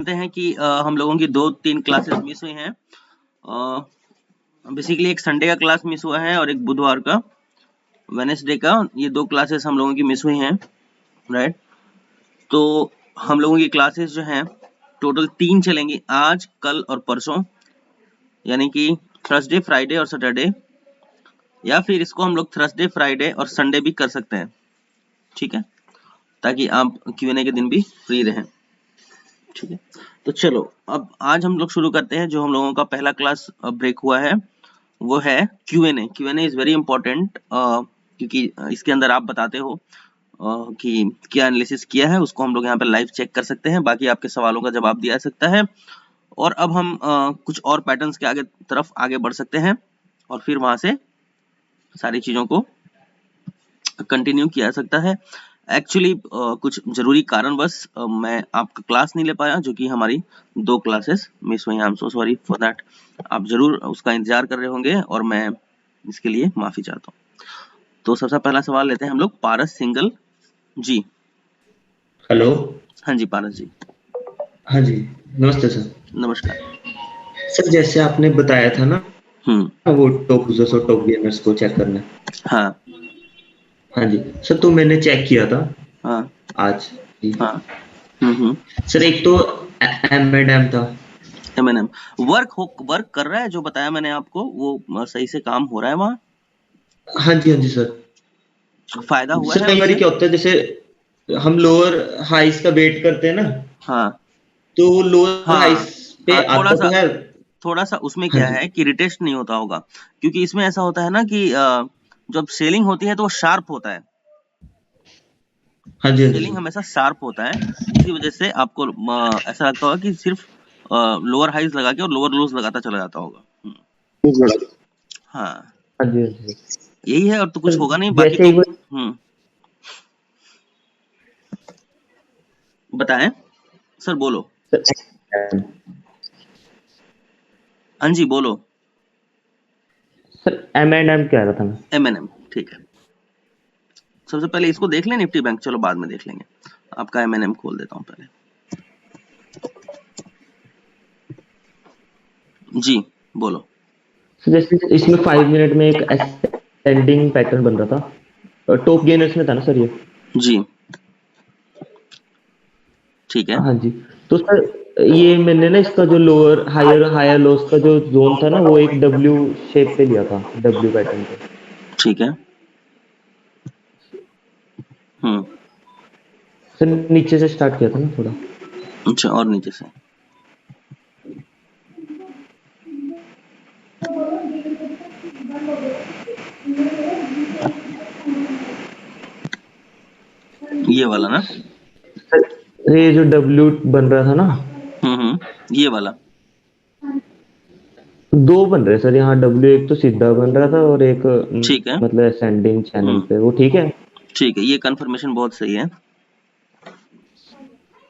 जानते हैं कि हम लोगों की 2-3 क्लासेस मिस हुई हैं। बेसिकली एक संडे का क्लास मिस हुआ है और एक बुधवार का, वेडनेसडे का। ये 2 क्लासेस हम लोगों की मिस हुई हैं, राइट। तो हम लोगों की क्लासेस जो हैं टोटल 3 चलेंगी, आज, कल और परसों, यानी कि थर्सडे, फ्राइडे और सैटरडे, या फिर इसको हम लोग थर्सडे, फ्राइडे और संडे भी कर सकते हैं, ठीक है, ताकि आप Q&A के दिन भी फ्री रहें, ठीक है। तो चलो अब आज हम लोग शुरू करते हैं। जो हम लोगों का पहला क्लास ब्रेक हुआ है वो है Q&A। Q&A is very important, क्योंकि इसके अंदर आप बताते हो कि क्या एनालिसिस किया है, उसको हम लोग यहाँ पे लाइव चेक कर सकते हैं, बाकी आपके सवालों का जवाब दिया जा सकता है। और अब हम कुछ और पैटर्न्स के तरफ आगे बढ़ सकते हैं और फिर वहां से सारी चीजों को कंटिन्यू किया जा सकता है। एक्चुअली कुछ जरूरी कारणवश मैं आपका क्लास नहीं ले पाया, जो कि हमारी 2 क्लासेस मिस हुई। I am so sorry for that. आप जरूर उसका इंतजार कर रहे होंगे और मैं इसके लिए माफी चाहता हूँ। तो सबसे पहला सवाल लेते हैं हम लोग, पारस सिंगल जी। हेलो। हाँ जी पारस जी, हाँ जी, नमस्ते सर। नमस्कार। सर जैसे आपने बताया था ना हम्म। वो टॉप यूजर्स और टॉप गेमर्स को चेक करना है। हाँ हाँ जी, सर तो मैंने चेक किया था हाँ आज। जी हाँ। सर, एक तो एम एंड एम था। एम वर्क कर रहा है, जो बताया मैंने आपको वो सही से काम हो रहा है वहाँ, हाँ जी, हाँ जी सर। फायदा हुआ सर है कई बार उससे। क्या होता है, जैसे हम लोअर हाइस का वेट करते हैं ना, हाँ तो वो लोअर हाइस हाँ पे हाँ, थोड़ा आता सा तो है। थोड़ा सा उसमें हाँ क्या जी, है कि रिटेस्ट नहीं होता होगा, क्योंकि इसमें ऐसा होता है ना कि जब सेलिंग होती है तो वो शार्प होता है। हाँ जी, हाँ जी सेलिंग सर। हमेशा शार्प होता है, इसी वजह से आपको ऐसा लगता होगा कि सिर्फ लोअर हाइज लगा के और लोअर लोज लगाता चला जाता होगा। हाँ, हाँ जी, हाँ जी यही है, और तो सर। कुछ होगा नहीं बाकी जैसे तो। एक बार बताएं सर, बोलो। सर, हाँ जी बोलो। सर एम एंड एम कह रहा था मैं। M&M, ठीक है। सबसे पहले इसको देख लें, निफ्टी बैंक, चलो बाद में देख लेंगे। आपका M&M खोल देता हूँ पहले। जी बोलो। तो जैसे इसमें 5 मिनट में एक असेंडिंग पैटर्न बन रहा था, टॉप गेनर्स में था ना सर ये। जी ठीक है। हाँ जी। तो सर ये मैंने ना इसका जो लोअर हायर हायर लोस का जो जोन था ना, वो एक डब्ल्यू शेप पे लिया था, डब्ल्यू पैटर्न पे। ठीक है। हम्म। सर नीचे से स्टार्ट किया था ना थोड़ा। अच्छा, और नीचे से। ये वाला ना। सर ये जो डब्ल्यू बन रहा था ना, ये वाला। दो बन रहे सर यहाँ डब्ल्यू, एक तो सीधा बन रहा था और एक ठीक है। मतलब असेंडिंग चैनल हम्म। पे, वो ठीक है। ठीक है, ये कंफर्मेशन बहुत सही है।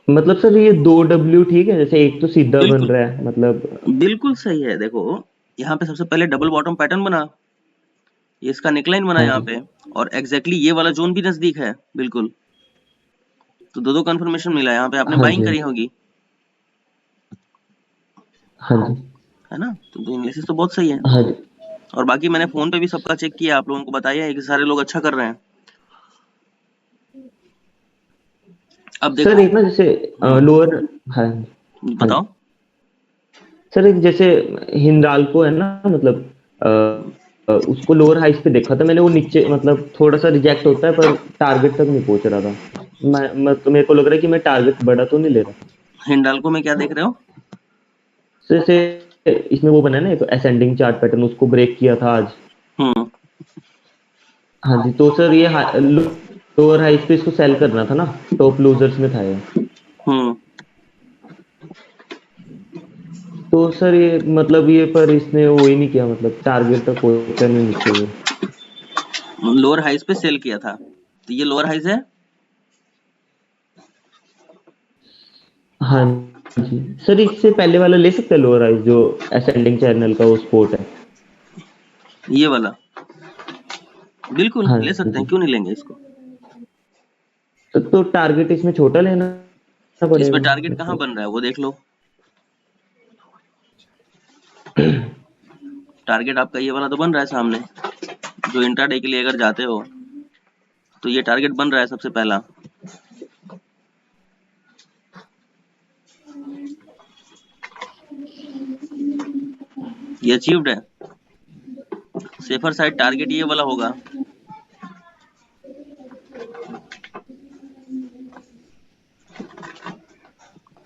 मतलब सर ये दो डब्ल्यू ठीक है, जैसे एक तो सीधा बन बिल्कुल रहा है मतलब। बिल्कुल सही है। देखो, यहाँ पे सबसे पहले डबल बॉटम पैटर्न बना, ये इसका नेकलाइन बना हाँ यहाँ जी, पे, और एग्जैक्टली ये वाला जोन भी नजदीक है, बिल्कुल। तो दो दो कंफर्मेशन मिला, यहाँ पे आपने हाँ बाइंग जी, करी होगी, हाँ जी, है ना। तो एनालिसिस तो बहुत सही है। हाँ जी और बाकी मैंने फोन पे भी सबका चेक किया, आप लोगों को बताया है कि सारे लोग अच्छा कर रहे हैं। अब सर। देखो। एक ना जैसे हम्म। लोअर, हाँ, हाँ जी बताओ। सर, एक जैसे हिंडाल्को है ना, मतलब उसको लोअर हाइस पे देखा था मैंने, वो नीचे मतलब थोड़ा सा रिजेक्ट होता है पर टारगेट तक नहीं पहुंच रहा था। तो मेरे को लग रहा है कि मैं टारगेट बड़ा तो नहीं ले रहा। हिंडाल्को में क्या देख रहे हो? तो जैसे इसमें वो बना है ना एक असेंडिंग चार्ट पैटर्न, उसको ब्रेक किया था आज। हम्म हाँ जी, तो सर ये लोअर हाइस पे इसको सेल करना था ना, टॉप लूजर्स में था ये। हम्म। तो सर ये मतलब ये पर इसने वो ही नहीं किया, मतलब टारगेट तक पहुंचा नहीं नीचे ये। लोअर हाइस पे सेल किया था, तो ये लोअर हाइस है। हाँ जी सर, इससे पहले वाला ले सकते हैं लोअर हाइस, जो असेंडिंग चैनल का वो स्पोर्ट है। ये वाला बिल्कुल हाँ ले सकते जी, हैं, क्यों नहीं लेंगे इसको। तो टारगेट इसमें छोटा लेना पड़ेगा इसमें टारगेट कहाँ मतलब। बन रहा है वो देख लो। टारगेट आपका ये वाला तो बन रहा है सामने, जो इंट्राडे के लिए अगर जाते हो तो ये टारगेट बन रहा है सबसे पहला। ये अचीव्ड है। सेफर साइड टारगेट ये वाला होगा।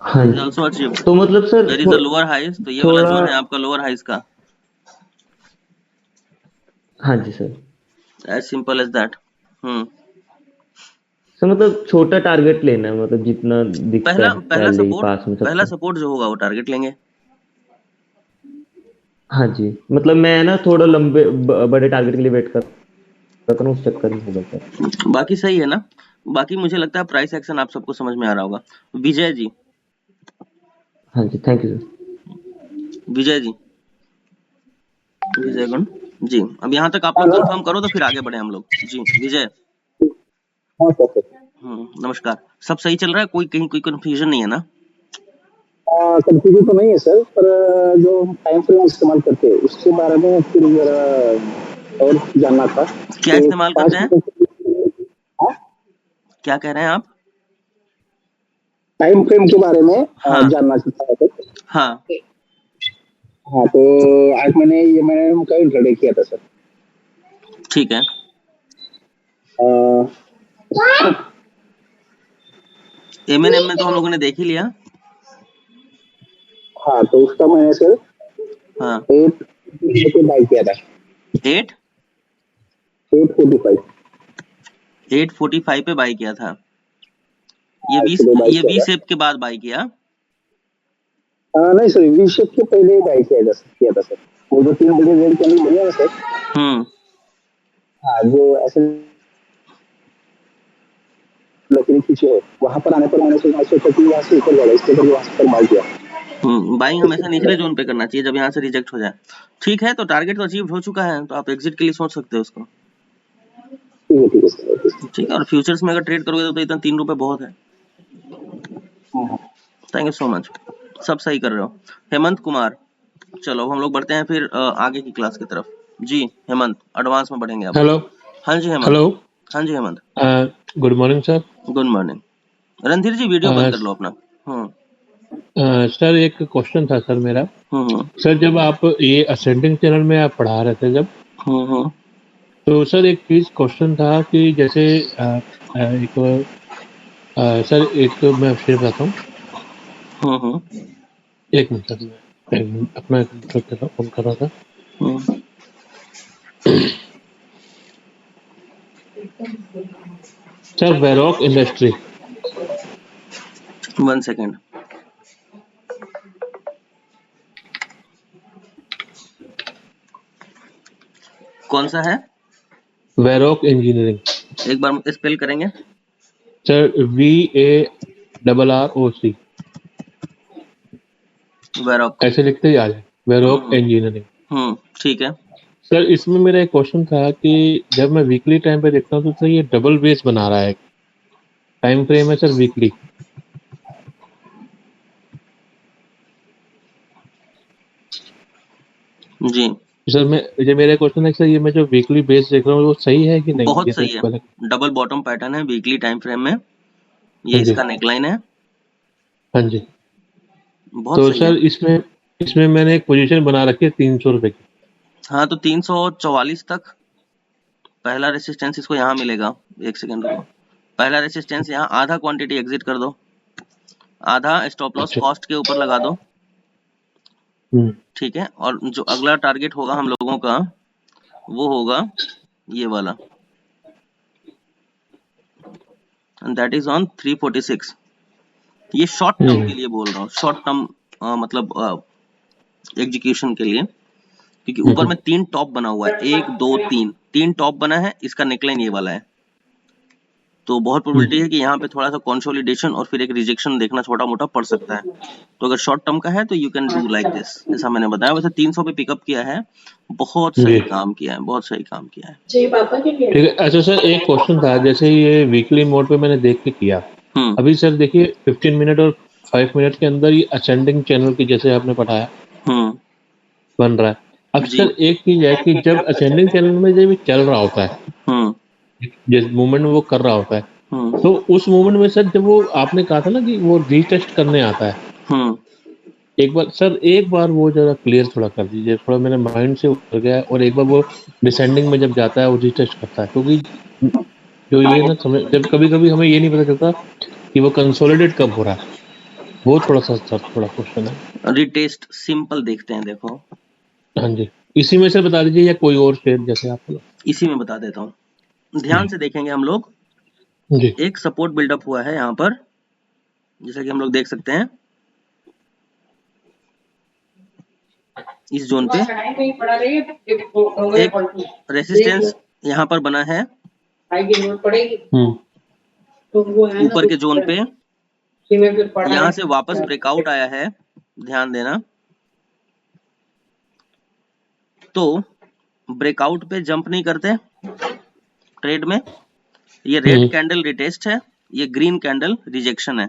हाँ this is G, also achieved. तो मतलब sir there is a lower highs, तो ये वाला थोड़ा, जोन है आपका लोअर हाइज का। हाँ जी sir. As simple as that. Sir मतलब छोटा टारगेट लेना है, मतलब जितना दिखता पहला है पहला पहले ही सपोर्ट, पास में पहला सबके। सपोर्ट जो होगा वो टारगेट लेंगे। हाँ जी, मतलब मैं ना थोड़ा लंबे बड़े टारगेट के लिए वेट कर रहा था ना, उस चक्कर में हो गया सर। बाकी सही है ना। बाकी मुझे लगता है प्राइस एक्शन आप सबको समझ में आ रहा होगा। विजय जी, हाँ जी, thank you sir. Vijay ji, विजय गुण जी, अब यहाँ तक आप लोग हेलो। कंफर्म करो तो फिर आगे बढ़े हम लोग। जी विजय। हाँ सर। नमस्कार। सब सही चल रहा है, कोई कहीं कोई कंफ्यूजन नहीं है ना? कंफ्यूजन तो नहीं है सर, पर जो टाइम फ्रेम इस्तेमाल करते हैं उसके बारे में फिर जरा और जानना था क्या कि इस्तेमाल करते 5 हैं? मिनट। हाँ, क्या कह रहे हैं आप? टाइम फ्रेम के बारे में हाँ जानना चाहता था सर। हाँ हाँ, तो आज मैंने उनका इंट्रोडक्ट किया था सर। ठीक है। अ, एमएनएम में तो हम लोगों ने देख ही लिया। हाँ, तो उसका मैंने सर हाँ 8 पे बाई किया था। 8 8:45 8:45 पे बाई किया था। ये 20, सुबह बाई ये किया 20 था। एप के बाद बाई किया। नहीं सर, विशेष के पहले बाई किया था सर। वो जो 3 बजे रेड कैंडल बनी है ना सर। हम्म हाँ, जो ऐसे लकड़ी पीछे है, वहां पर आने पर मैंने सोचा कि वहां से ऊपर जाएगा, इसके ऊपर वहां से ऊपर मार दिया। बाइंग हमेशा निचले जोन पे करना चाहिए जब यहाँ से रिजेक्ट हो जाए। ठीक है, तो टारगेट तो अचीव हो चुका है, तो आप एग्जिट के लिए सोच सकते हो उसको। ठीक है सर, ओके सर। ठीक है, और फ्यूचर्स में अगर ट्रेड करोगे तो इतना 3 रुपए बहुत है। हाँ, हाँ। Thank you so much. सब सही कर रहे हो। हेमंत कुमार, चलो हम लोग बढ़ते हैं फिर आगे की क्लास की तरफ। जी हेमंत, एडवांस में बढ़ेंगे अब। हेलो। हाँ जी हेमंत। हेलो। हाँ जी Hemant. Good morning sir. Good morning. Randhir ji video बंद कर लो अपना। हम्म सर एक क्वेश्चन था सर मेरा। हम्म सर जब आप ये असेंडिंग चैनल में आप पढ़ा रहे थे जब, हम्म तो सर एक चीज क्वेश्चन था कि जैसे एक सर एक मैं फिर बताता हूँ। हम्म एक मिनट सर, मैं अपना कंप्यूटर ऑन कर रहा था। हम्म सर वेरोक इंडस्ट्री। 1 सेकेंड। कौन सा है? वेरोक इंजीनियरिंग। एक बार स्पेल करेंगे? Sir VARROC, Varroc. ऐसे लिखते ही आ जाए, वेरोक हम्म इंजीनियरिंग। ठीक है। सर इसमें मेरा एक क्वेश्चन था कि जब मैं वीकली टाइम पे देखता हूँ तो सर ये डबल बेस बना रहा है, टाइम फ्रेम है सर वीकली। जी सर मैं, ये मेरा क्वेश्चन है कि सर ये मैं जो वीकली बेस देख रहा हूँ वो सही है कि नहीं, बहुत ये सही सर है। पहले। डबल बॉटम पैटर्न है वीकली टाइम फ्रेम में। ये हाँ जी। इसका नेकलाइन है। हाँ जी। बहुत तो सही है। सर इसमें इसमें मैंने एक पोजीशन बना रखी है 300 रुपए की। हाँ, तो 344 तक पहला रेसिस्टेंस इसको यहाँ मिलेगा। 1 सेकेंड रुको। पहला रेसिस्टेंस यहाँ, आधा क्वांटिटी एग्जिट कर दो, आधा स्टॉप लॉस अच्छा। कॉस्ट के ऊपर लगा दो। हम्म। ठीक है, और जो अगला टारगेट होगा हम लोगों का वो होगा ये वाला, एंड दैट इज ऑन 346। ये शॉर्ट टर्म के लिए बोल रहा हूँ, शॉर्ट टर्म मतलब एग्जीक्यूशन के लिए, क्योंकि ऊपर हम्म। में 3 टॉप बना हुआ है, 1 2 3, 3 टॉप बना है, इसका नेकलाइन ये वाला है। तो बहुत प्रोबेबिलिटी है कि यहाँ पे थोड़ा सा कंसोलिडेशन और फिर एक रिजेक्शन देखना छोटा मोटा पड़ सकता है। तो अगर शॉर्ट टर्म का है तो you can do like this, जैसा मैंने बताया। वैसे 300 पे पिकअप किया है, बहुत जी सही काम किया है, बहुत सही काम किया है। ठीक है। अच्छा सर एक क्वेश्चन था, जैसे ये वीकली मोड पे मैंने देख के किया, अभी सर देखिए 15 मिनट और 5 मिनट के अंदर ये असेंडिंग चैनल की जैसे आपने पढ़ाया बन रहा है। अब जी। सर एक चीज है कि जब असेंडिंग चैनल में जब ये चल रहा होता है, जिस मूवमेंट में वो कर रहा होता है, तो उस मूवमेंट में सर जब वो आपने कहा था ना कि वो रीटेस्ट करने आता है, एक बार वो जरा क्लियर थोड़ा कर दीजिए, थोड़ा मेरे माइंड से उतर गया है। और एक बार वो डिसेंडिंग में जब जाता है वो रीटेस्ट करता है, क्योंकि जो ये ना समझ जब कभी कभी हमें ये नहीं पता चलता कि वो कंसोलिडेट कब हो रहा है, वो थोड़ा सा सर थोड़ा क्वेश्चन है। रिटेस्ट सिंपल देखते हैं, देखो हाँ जी, इसी में से बता दीजिए या कोई और स्टेप जैसे आप बोला। इसी में बता देता हूँ, ध्यान से देखेंगे हम लोग। जी एक सपोर्ट बिल्डअप हुआ है यहाँ पर, जैसा कि हम लोग देख सकते हैं इस जोन पे एक रेसिस्टेंस यहाँ पर बना है ऊपर के जोन पे, यहाँ से वापस ब्रेकआउट आया है, ध्यान देना। तो ब्रेकआउट पे जंप नहीं करते ट्रेड में, ये रेड कैंडल रिटेस्ट है, ये ग्रीन कैंडल रिजेक्शन है।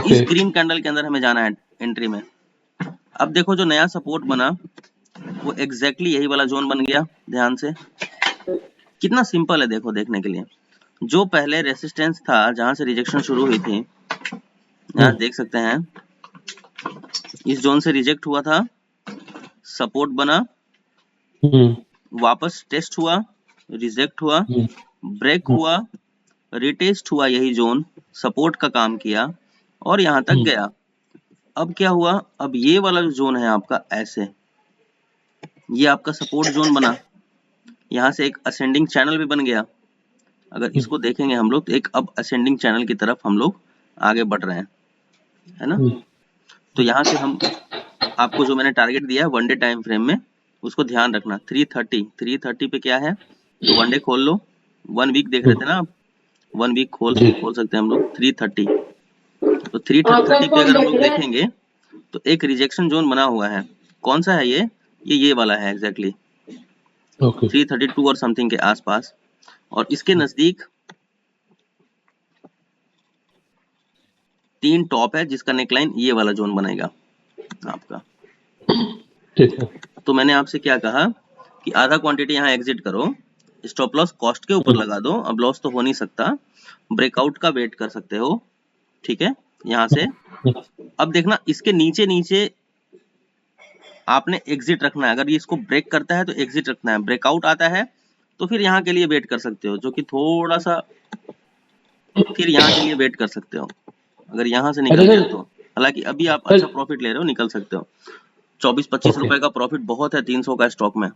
इस ग्रीन कैंडल के अंदर हमें जाना है एंट्री में। अब देखो जो नया सपोर्ट बना वो एग्जैक्टली यही वाला जोन बन गया, ध्यान से कितना सिंपल है देखो देखने के लिए। जो पहले रेसिस्टेंस था जहां से रिजेक्शन शुरू हुई थी, यहाँ देख सकते हैं इस जोन से रिजेक्ट हुआ था, सपोर्ट बना, वापस टेस्ट हुआ, रिजेक्ट हुआ, ब्रेक हुआ, रिटेस्ट हुआ, यही जोन सपोर्ट का काम किया और यहाँ तक गया। अब क्या हुआ, अब ये वाला जो जोन है आपका ऐसे, ये आपका सपोर्ट जोन बना, यहाँ से एक असेंडिंग चैनल भी बन गया। अगर इसको देखेंगे हम लोग तो एक अब असेंडिंग चैनल की तरफ हम लोग आगे बढ़ रहे हैं, है ना। तो यहाँ से हम आपको जो मैंने टारगेट दिया है वन डे टाइम फ्रेम में, उसको ध्यान रखना। 330 पे क्या है, तो वन डे खोल लो, 1 वीक देख रहे थे ना आप, 1 वीक खोल सकते हैं हम लोग 330। तो 330 पे अगर हम लोग देखेंगे तो एक रिजेक्शन जोन बना हुआ है, कौन सा है ये वाला है एग्जैक्टली 332 और समथिंग के आसपास। और इसके नजदीक 3 टॉप है जिसका नेकलाइन ये वाला जोन बनेगा आपका। तो मैंने आपसे क्या कहा कि आधा क्वांटिटी यहाँ एग्जिट करो, स्टॉप लॉस कॉस्ट के ऊपर लगा दो, अब लॉस तो हो नहीं सकता, ब्रेकआउट का वेट कर सकते हो, ठीक है। यहाँ से अब देखना इसके नीचे नीचे आपने एग्जिट रखना है, अगर ये इसको ब्रेक करता है तो एग्जिट रखना है, ब्रेकआउट आता है तो फिर यहाँ के लिए वेट कर सकते हो, जो कि थोड़ा सा फिर यहाँ के लिए वेट कर सकते हो अगर यहाँ से निकल गया तो। हालांकि अभी आप अच्छा प्रॉफिट ले रहे हो, निकल सकते हो। 24-25 रुपए का प्रॉफिट बहुत है 300 का स्टॉक में।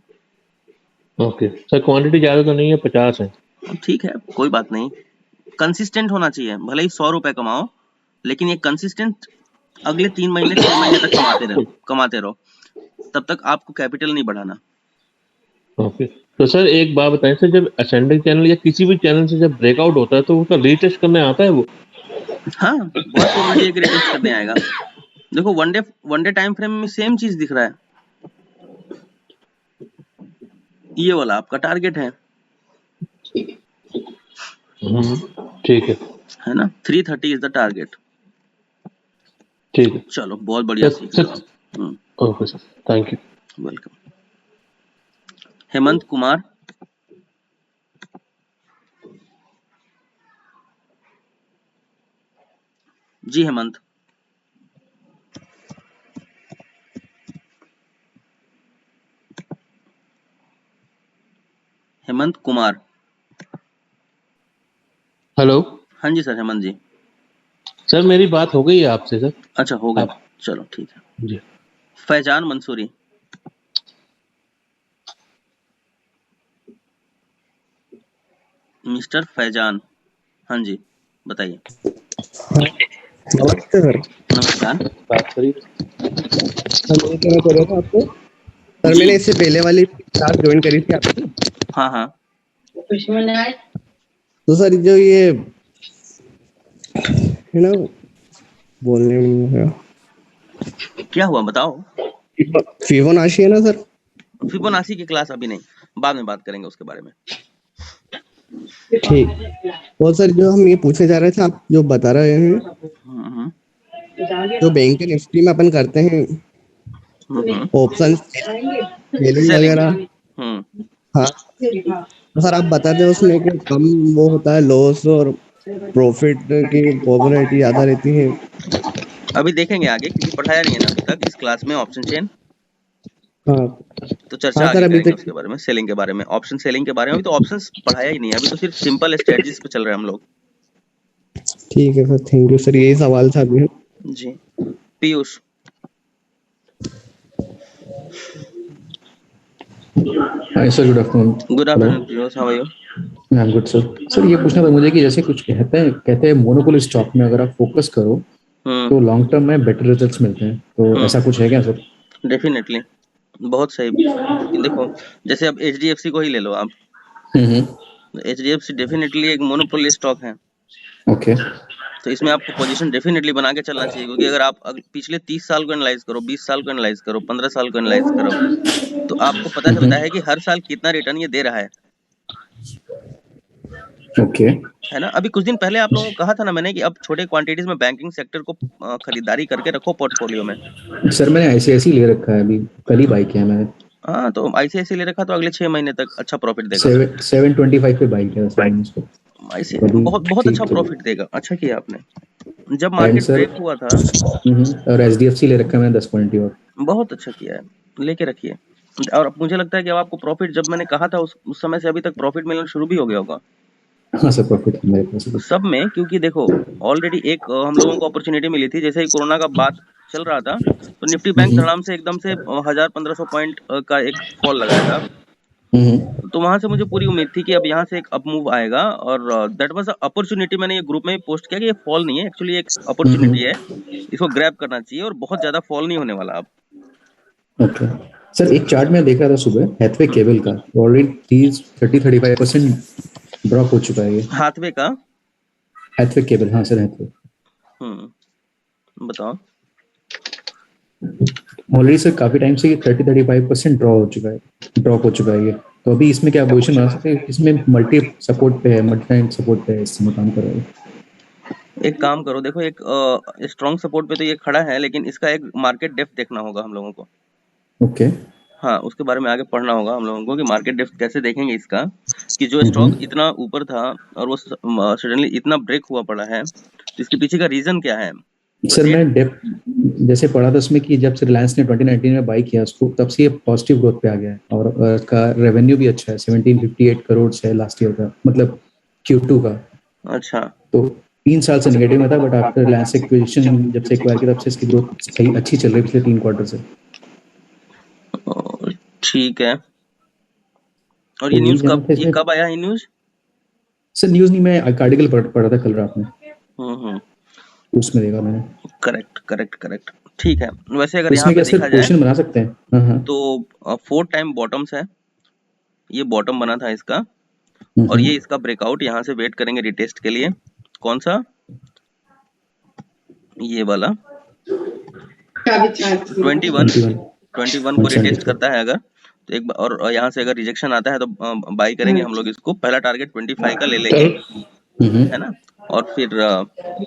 ओके सर, क्वांटिटी ज्यादा तो नहीं है, 50 है। ठीक है कोई बात नहीं, कंसिस्टेंट होना चाहिए, भले ही 100 रुपए कमाओ लेकिन ये कंसिस्टेंट अगले 3 महीने 6 महीने तक कमाते रहो, तब तक आपको कैपिटल नहीं बढ़ाना। ओके तो सर एक बात बताएं सर, जब असेंडिंग चैनल या किसी भी चैनल से जब ब्रेकआउट होता है तो उसका रीटेस्ट करने आता है वो? हाँ बहुत प्रोबेबिलिटी है कि रीटेस्ट करने आएगा। देखो वन डे टाइम फ्रेम में सेम चीज दिख रहा है, ये वाला आपका टारगेट है, ठीक है ना। 330 इज द टारगेट। ठीक है, चलो बहुत बढ़िया सीख रहे हो। Okay sir, thank you, welcome. Hemant Kumar, जी हेमंत। Hemant Kumar, hello. हाँ जी सर, हेमंत जी। सर मेरी बात हो गई है आपसे सर। अच्छा हो गया, चलो ठीक है जी। फैजान मंसूरी, मिस्टर फैजान, हाँ जी बताइए। नमस्ते सर। नमस्कार। बात करिए सर मैं कहना चाह रहा था आपको, सर मैंने इससे पहले वाली क्लास ज्वाइन करी थी आपकी। हाँ हाँ। तो सर जो ये है ना, बोलने में नहीं है। क्या हुआ बताओ। फिबोनाची है ना सर? फिबोनाची की क्लास अभी नहीं, बाद में बात करेंगे उसके बारे में। ठीक। और सर जो हम ये पूछने जा रहे थे, आप जो बता रहे हैं हम्म, जो बैंक निफ्टी में अपन करते हैं ऑप्शन सेलिंग सेलिंग। वगैरह, हाँ, तो सर आप बता दें उसमें कि कम वो होता है लॉस और प्रॉफिट की प्रोबेबिलिटी ज्यादा रहती है। अभी देखेंगे आगे, क्योंकि पढ़ाया नहीं है ना अभी तक इस क्लास में ऑप्शन चेन, हाँ तो चर्चा हाँ सर, आगे अभी करेंगे तक उसके बारे में, सेलिंग के बारे में, ऑप्शन सेलिंग के बारे में। अभी तो ऑप्शंस पढ़ाया ही नहीं है, अभी तो सिर्फ सिंपल स्ट्रेटजीज पे चल रहे हैं हम लोग। ठीक है सर, थैंक यू सर, यही सवाल था अभी। जी Piyush. Hi sir, good afternoon. Good hello, afternoon Piyush, how are you? I am good sir. Sir ये पूछना था मुझे कि जैसे कुछ कहते हैं मोनोपोली स्टॉक में अगर आप फोकस करो तो लॉन्ग टर्म में बेटर रिजल्ट्स मिलते हैं, तो ऐसा कुछ है क्या सर? डेफिनेटली, बहुत सही। देखो जैसे अब HDFC को ही ले लो आप, HDFC डेफिनेटली एक मोनोपोली स्टॉक है। ओके। तो इसमें आपको पोजीशन डेफिनेटली बना के चलना चाहिए, क्योंकि अगर आप पिछले 30 साल को एनालाइज करो, 20 साल को एनालाइज करो, 15 साल को एनालाइज करो, तो आपको पता चलता है कि हर साल कितना रिटर्न ये दे रहा है। ओके। है ना? अभी कुछ दिन पहले आप लोगों को कहा था ना मैंने कि अब छोटे क्वांटिटीज में बैंकिंग सेक्टर को खरीदारी करके रखो पोर्टफोलियो में। सर मैंने ICICI ले रखा है, अभी कल ही बाई किया मैंने। हाँ, तो ICICI ले रखा तो अगले 6 महीने तक अच्छा प्रॉफिट देगा। 725 पे बाई किया सर इसको। ICICI बहुत बहुत अच्छा ठीक है। प्रॉफिट देगा। अच्छा किया आपने, जब एंड मार्केट सर ब्रेक हुआ था। और HDFC ले रखा है मैंने 10 पॉइंट और। बहुत अच्छा किया है, लेके रखिए। और अब मुझे लगता है कि अब आपको प्रॉफिट, जब मैंने कहा था उस समय से अभी तक प्रॉफिट मिलना शुरू भी हो गया होगा हाँ सर, प्रॉफिट है मेरे पास। सब में, क्योंकि देखो ऑलरेडी एक हम लोगों को अपॉर्चुनिटी मिली थी। जैसे ही कोरोना का बात चल रहा था, तो निफ्टी बैंक धड़ाम से एकदम से 1000-1500 पॉइंट का एक फॉल लगाया था। तो वहां से मुझे पूरी उम्मीद थी कि अब यहाँ से एक अप मूव आएगा, और दैट वाज अ अपॉर्चुनिटी। मैंने ये ग्रुप में पोस्ट किया कि ये फॉल नहीं है, एक्चुअली एक अपॉर्चुनिटी है, इसको ग्रैब करना चाहिए, और बहुत ज्यादा फॉल नहीं होने वाला अब। ओके सर, एक चार्ट में देखा था सुबह हैथवे केबल का, ऑलरेडी 30-35% ड्रॉप हो चुका है ये। हाथवे का हैथवे केबल, हाँ सर हैथवे। बताओ। ऑलरेडी सर काफी टाइम से ये 30-35% ड्रॉप हो चुका है ये। तो अभी इसमें क्या पोजीशन बना सकते हैं? इसमें मल्टी सपोर्ट पे है, मल्टी टाइम सपोर्ट पे है, इसमें काम कर रहा है। एक काम करो, देखो एक स्ट्रॉन्ग सपोर्ट पे तो ये खड़ा है, लेकिन इसका एक मार्केट डेप्थ देखना होगा हम लोगों को। ओके। हाँ, उसके बारे में आगे पढ़ना होगा हम लोगों को कि मार्केट डेप्थ कैसे देखेंगे इसका, कि जो स्टॉक इतना ऊपर था और वो सडनली इतना ब्रेक हुआ पड़ा है, तो इसके पीछे का रीजन क्या है। सर मैं डेप्थ जैसे पढ़ा था उसमें कि जब से रिलायंस ने 2019 में बाई किया उसको, तब से ये पॉजिटिव ग्रोथ पे आ गया है, और उसका रेवेन्यू भी अच्छा है, 1758 करोड़ है लास्ट ईयर का, मतलब Q2 का। अच्छा, तो 3 साल से नेगेटिव में था, बट आफ्टर रिलायंस एक्विजिशन जब से एक्वायर किया तब से इसकी ग्रोथ सही अच्छी चल रही है पिछले 3 क्वार्टर से। ठीक है। और तो ये न्यूज़ जाना था इसमें। कब आया ये न्यूज़? सर न्यूज़ नहीं, मैं आर्टिकल पढ़ा था कल रात में, उसमें देखा मैंने। करेक्ट। ठीक है। वैसे अगर तो यहाँ इसमें पे क्या सर देखा जाए पोजीशन बना सकते हैं? हाँ। तो 4 टाइम बॉटम्स है, ये बॉटम बना था इसका, और ये इसका ब्रेकआउट यहाँ से वेट करेंगे रिटेस्ट के लिए। कौन सा? ये वाला 21 को रिटेस्ट करता है अगर, तो एक बार, और यहाँ से अगर रिजेक्शन आता है तो बाई करेंगे हम लोग इसको। पहला टारगेट 25 का ले लेंगे, है ना, और फिर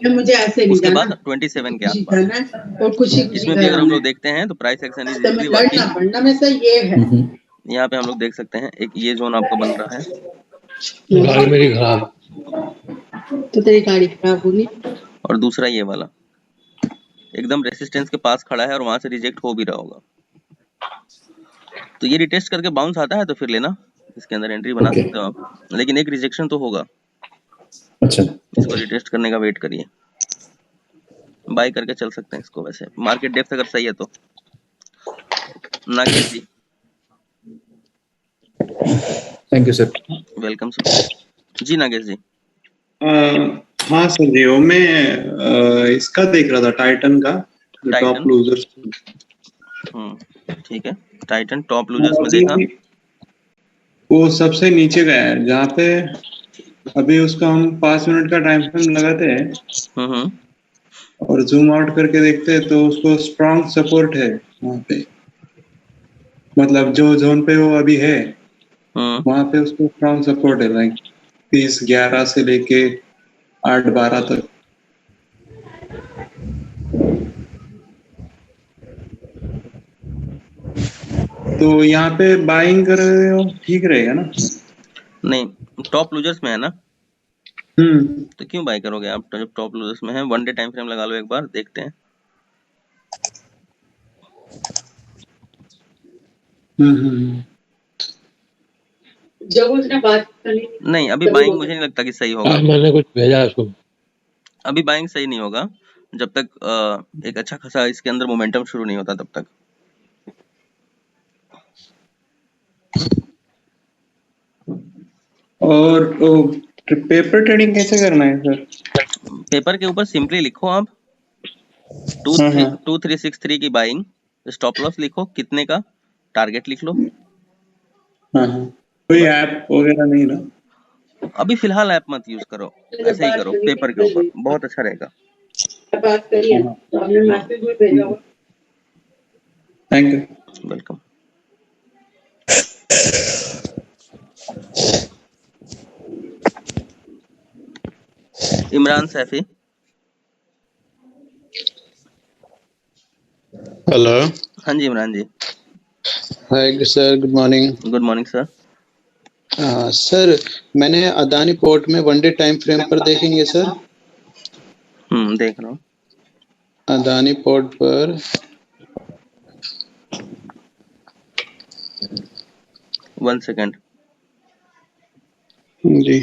मुझे ऐसे नहीं उसके बाद जाना 27 के आसपास। और कुछ इसमें भी अगर हम लोग देखते हैं तो price action is usually working. पढ़ना में से ये है। यहाँ पे हम लोग देख सकते हैं एक ये जोन आपका बन रहा है। गाड़ी मेरी खराब, तो तेरी गाड़ी खराब होगी। और दूसरा ये वाला एकदम रेसिस्टेंस के पास खड़ा है और वहां से रिजेक्ट हो भी रहा होगा, तो ये रिटेस्ट करके बाउंस आता है तो फिर लेना, इसके अंदर एंट्री बना सकते हो आप, लेकिन एक रिजेक्शन तो होगा। अच्छा, इसको रिटेस्ट करने का वेट करिए, बाय करके चल सकते हैं इसको। वैसे मार्केट डेप्थ अगर सही है तो। Nagesh ji, thank you sir. Welcome sir. जी नागेश जी। हाँ सर जी, वो मैं इसका देख रहा था, टाइटन का, जो टॉप लूजर्स। ठीक है, टाइटन टॉप लूजर्स में देखा, वो सबसे नीचे गया है, जहाँ पे अभी उसका हम 5 मिनट का टाइम फ्रेम लगाते हैं और जूम आउट करके देखते हैं तो उसको स्ट्रॉन्ग सपोर्ट है वहाँ पे, मतलब जो जोन पे वो अभी है वहाँ पे उसको स्ट्रॉन्ग सपोर्ट है, लाइक 30-11 से लेके 8-12 तक। तो यहाँ पे बाइंग कर रहे हो ठीक रहेगा ना? नहीं, टॉप लूजर्स में है ना, तो क्यों बाय करोगे आप? जब टॉप लूजर्स में है, वन डे टाइम फ्रेम लगा लो एक बार, देखते हैं। जब उसने बात करी नहीं, अभी बाइंग मुझे नहीं लगता कि सही होगा। मैंने कुछ भेजा उसको। अभी बाइंग सही नहीं होगा जब तक एक अच्छा खासा इसके अंदर मोमेंटम शुरू नहीं होता तब तक। और पेपर ट्रेडिंग कैसे करना है सर? पेपर के ऊपर सिंपली लिखो आप 2363 की बाइंग, स्टॉप लॉस लिखो, कितने का टारगेट लिख लो। कोई ऐप वगैरह नहीं ना? अभी फिलहाल ऐप मत यूज करो, ऐसे ही करो पेपर के ऊपर, बहुत अच्छा रहेगा। बात करिए, हमने मैसेज भी भेजा हुआ। Thank you. Welcome. Imran Saifi. Hello. हाँ जी Imran ji. Hi sir, good morning. Good morning sir. Sir, मैंने अदानी पोर्ट में वन डे टाइम फ्रेम पर देखेंगे सर? देख रहा हूँ। अदानी पोर्ट पर 1 सेकंड जी,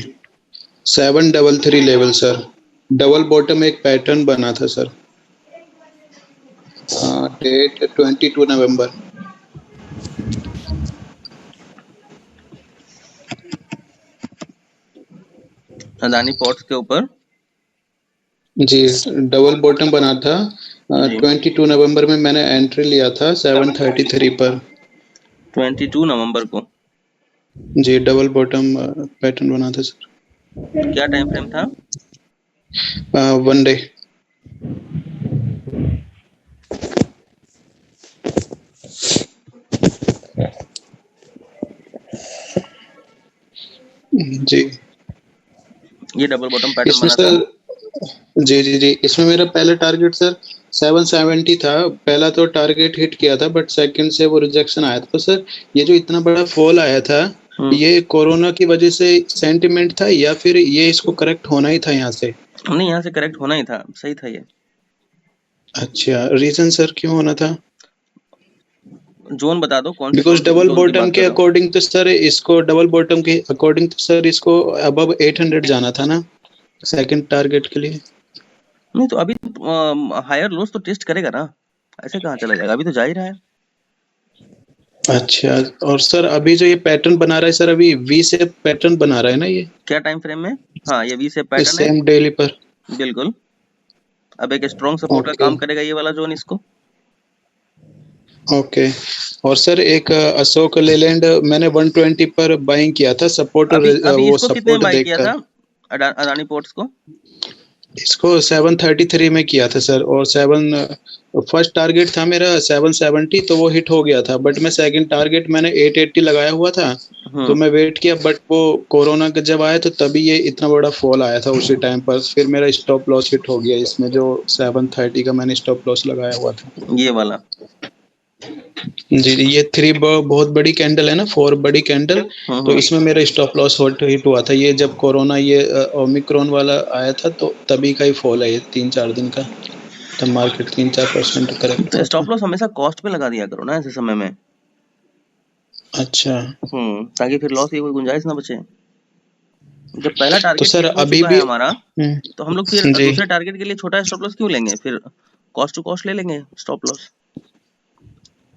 733 लेवल सर, डबल बॉटम एक पैटर्न बना था सर। डेट 22 नवंबर। अदानी पोर्ट्स के ऊपर जी, डबल बॉटम बना था। 22 नवंबर में मैंने एंट्री लिया था 733 पर। 22 नवंबर को जी, डबल बॉटम पैटर्न बना था सर। क्या टाइम फ्रेम था? One day. जी, ये डबल बॉटम पैटर्न इसमें बना था। सर जी, इसमें मेरा पहला टारगेट सर 770 था। पहला तो टारगेट हिट किया था, बट सेकंड से वो रिजेक्शन आया था। तो सर, ये जो इतना बड़ा फॉल आया था, ये कोरोना की वजह से सेंटिमेंट था या फिर ये इसको करेक्ट होना ही था यहाँ से? नहीं, यहाँ से करेक्ट होना ही था, सही था ये। अच्छा, रीजन सर क्यों होना था? जोन बता दो कौन सी बिकॉज डबल बॉटम के अकॉर्डिंग तो सर इसको अबव 800 जाना था ना सेकंड टारगेट के लिए। नहीं तो अभी हायर लोस तो टेस्ट करेगा ना, ऐसे कहाँ चला जाएगा, अभी तो जा ही रहा है। अच्छा, और सर अभी जो ये पैटर्न बना रहा है सर, अभी वी शेप पैटर्न बना रहा है ना ये? क्या टाइम फ्रेम में? हाँ, ये वी शेप पैटर्न है सेम डेली पर। बिल्कुल। अब एक स्ट्रॉन्ग सपोर्ट का काम करेगा ये वाला जोन इसको। ओके। और सर एक अशोक लेलैंड मैंने 120 पर बाइंग किया था सपोर्ट। अभी वो इसको कितने में सपोर्ट बाई किया था देखकर अदानी पोर्ट्स को? इसको 733 में किया था सर। और फर्स्ट टारगेट था मेरा 770, तो वो हिट हो गया था। बट मैं सेकंड टारगेट मैंने 880 लगाया हुआ था, तो मैं वेट किया। बट वो कोरोना का जब आया तो तभी ये इतना बड़ा फॉल आया था उसी टाइम पर। फिर मेरा स्टॉप लॉस हिट हो गया इसमें, जो 730 का मैंने स्टॉप लॉस लगाया हुआ था, ये वाला। जी, ये 3 बहुत बड़ी कैंडल है ना, 4 बड़ी कैंडल। तो इसमें मेरा स्टॉप लॉस हिट हुआ था। ये जब कोरोना ये ओमिक्रॉन वाला आया था, तो तभी का ही फॉल है ये 3-4 दिन का। तब मार्केट 3-4% करेक्ट तो हुआ स्टॉप था। लॉस हमेशा कॉस्ट पे लगा दिया करो ना ऐसे समय में। अच्छा। ताकि फिर लॉस की कोई गुंजाइश ना बचे। जब पहला तो टारगेट सर हिट हो अभी चुका भी है हमारा, तो हम लोग फिर जी, दूसरे टारगेट के लिए छोटा स्टॉप लॉस क्यों लेंगे? फिर कॉस्ट टू कॉस्ट ले लेंगे स्टॉप लॉस।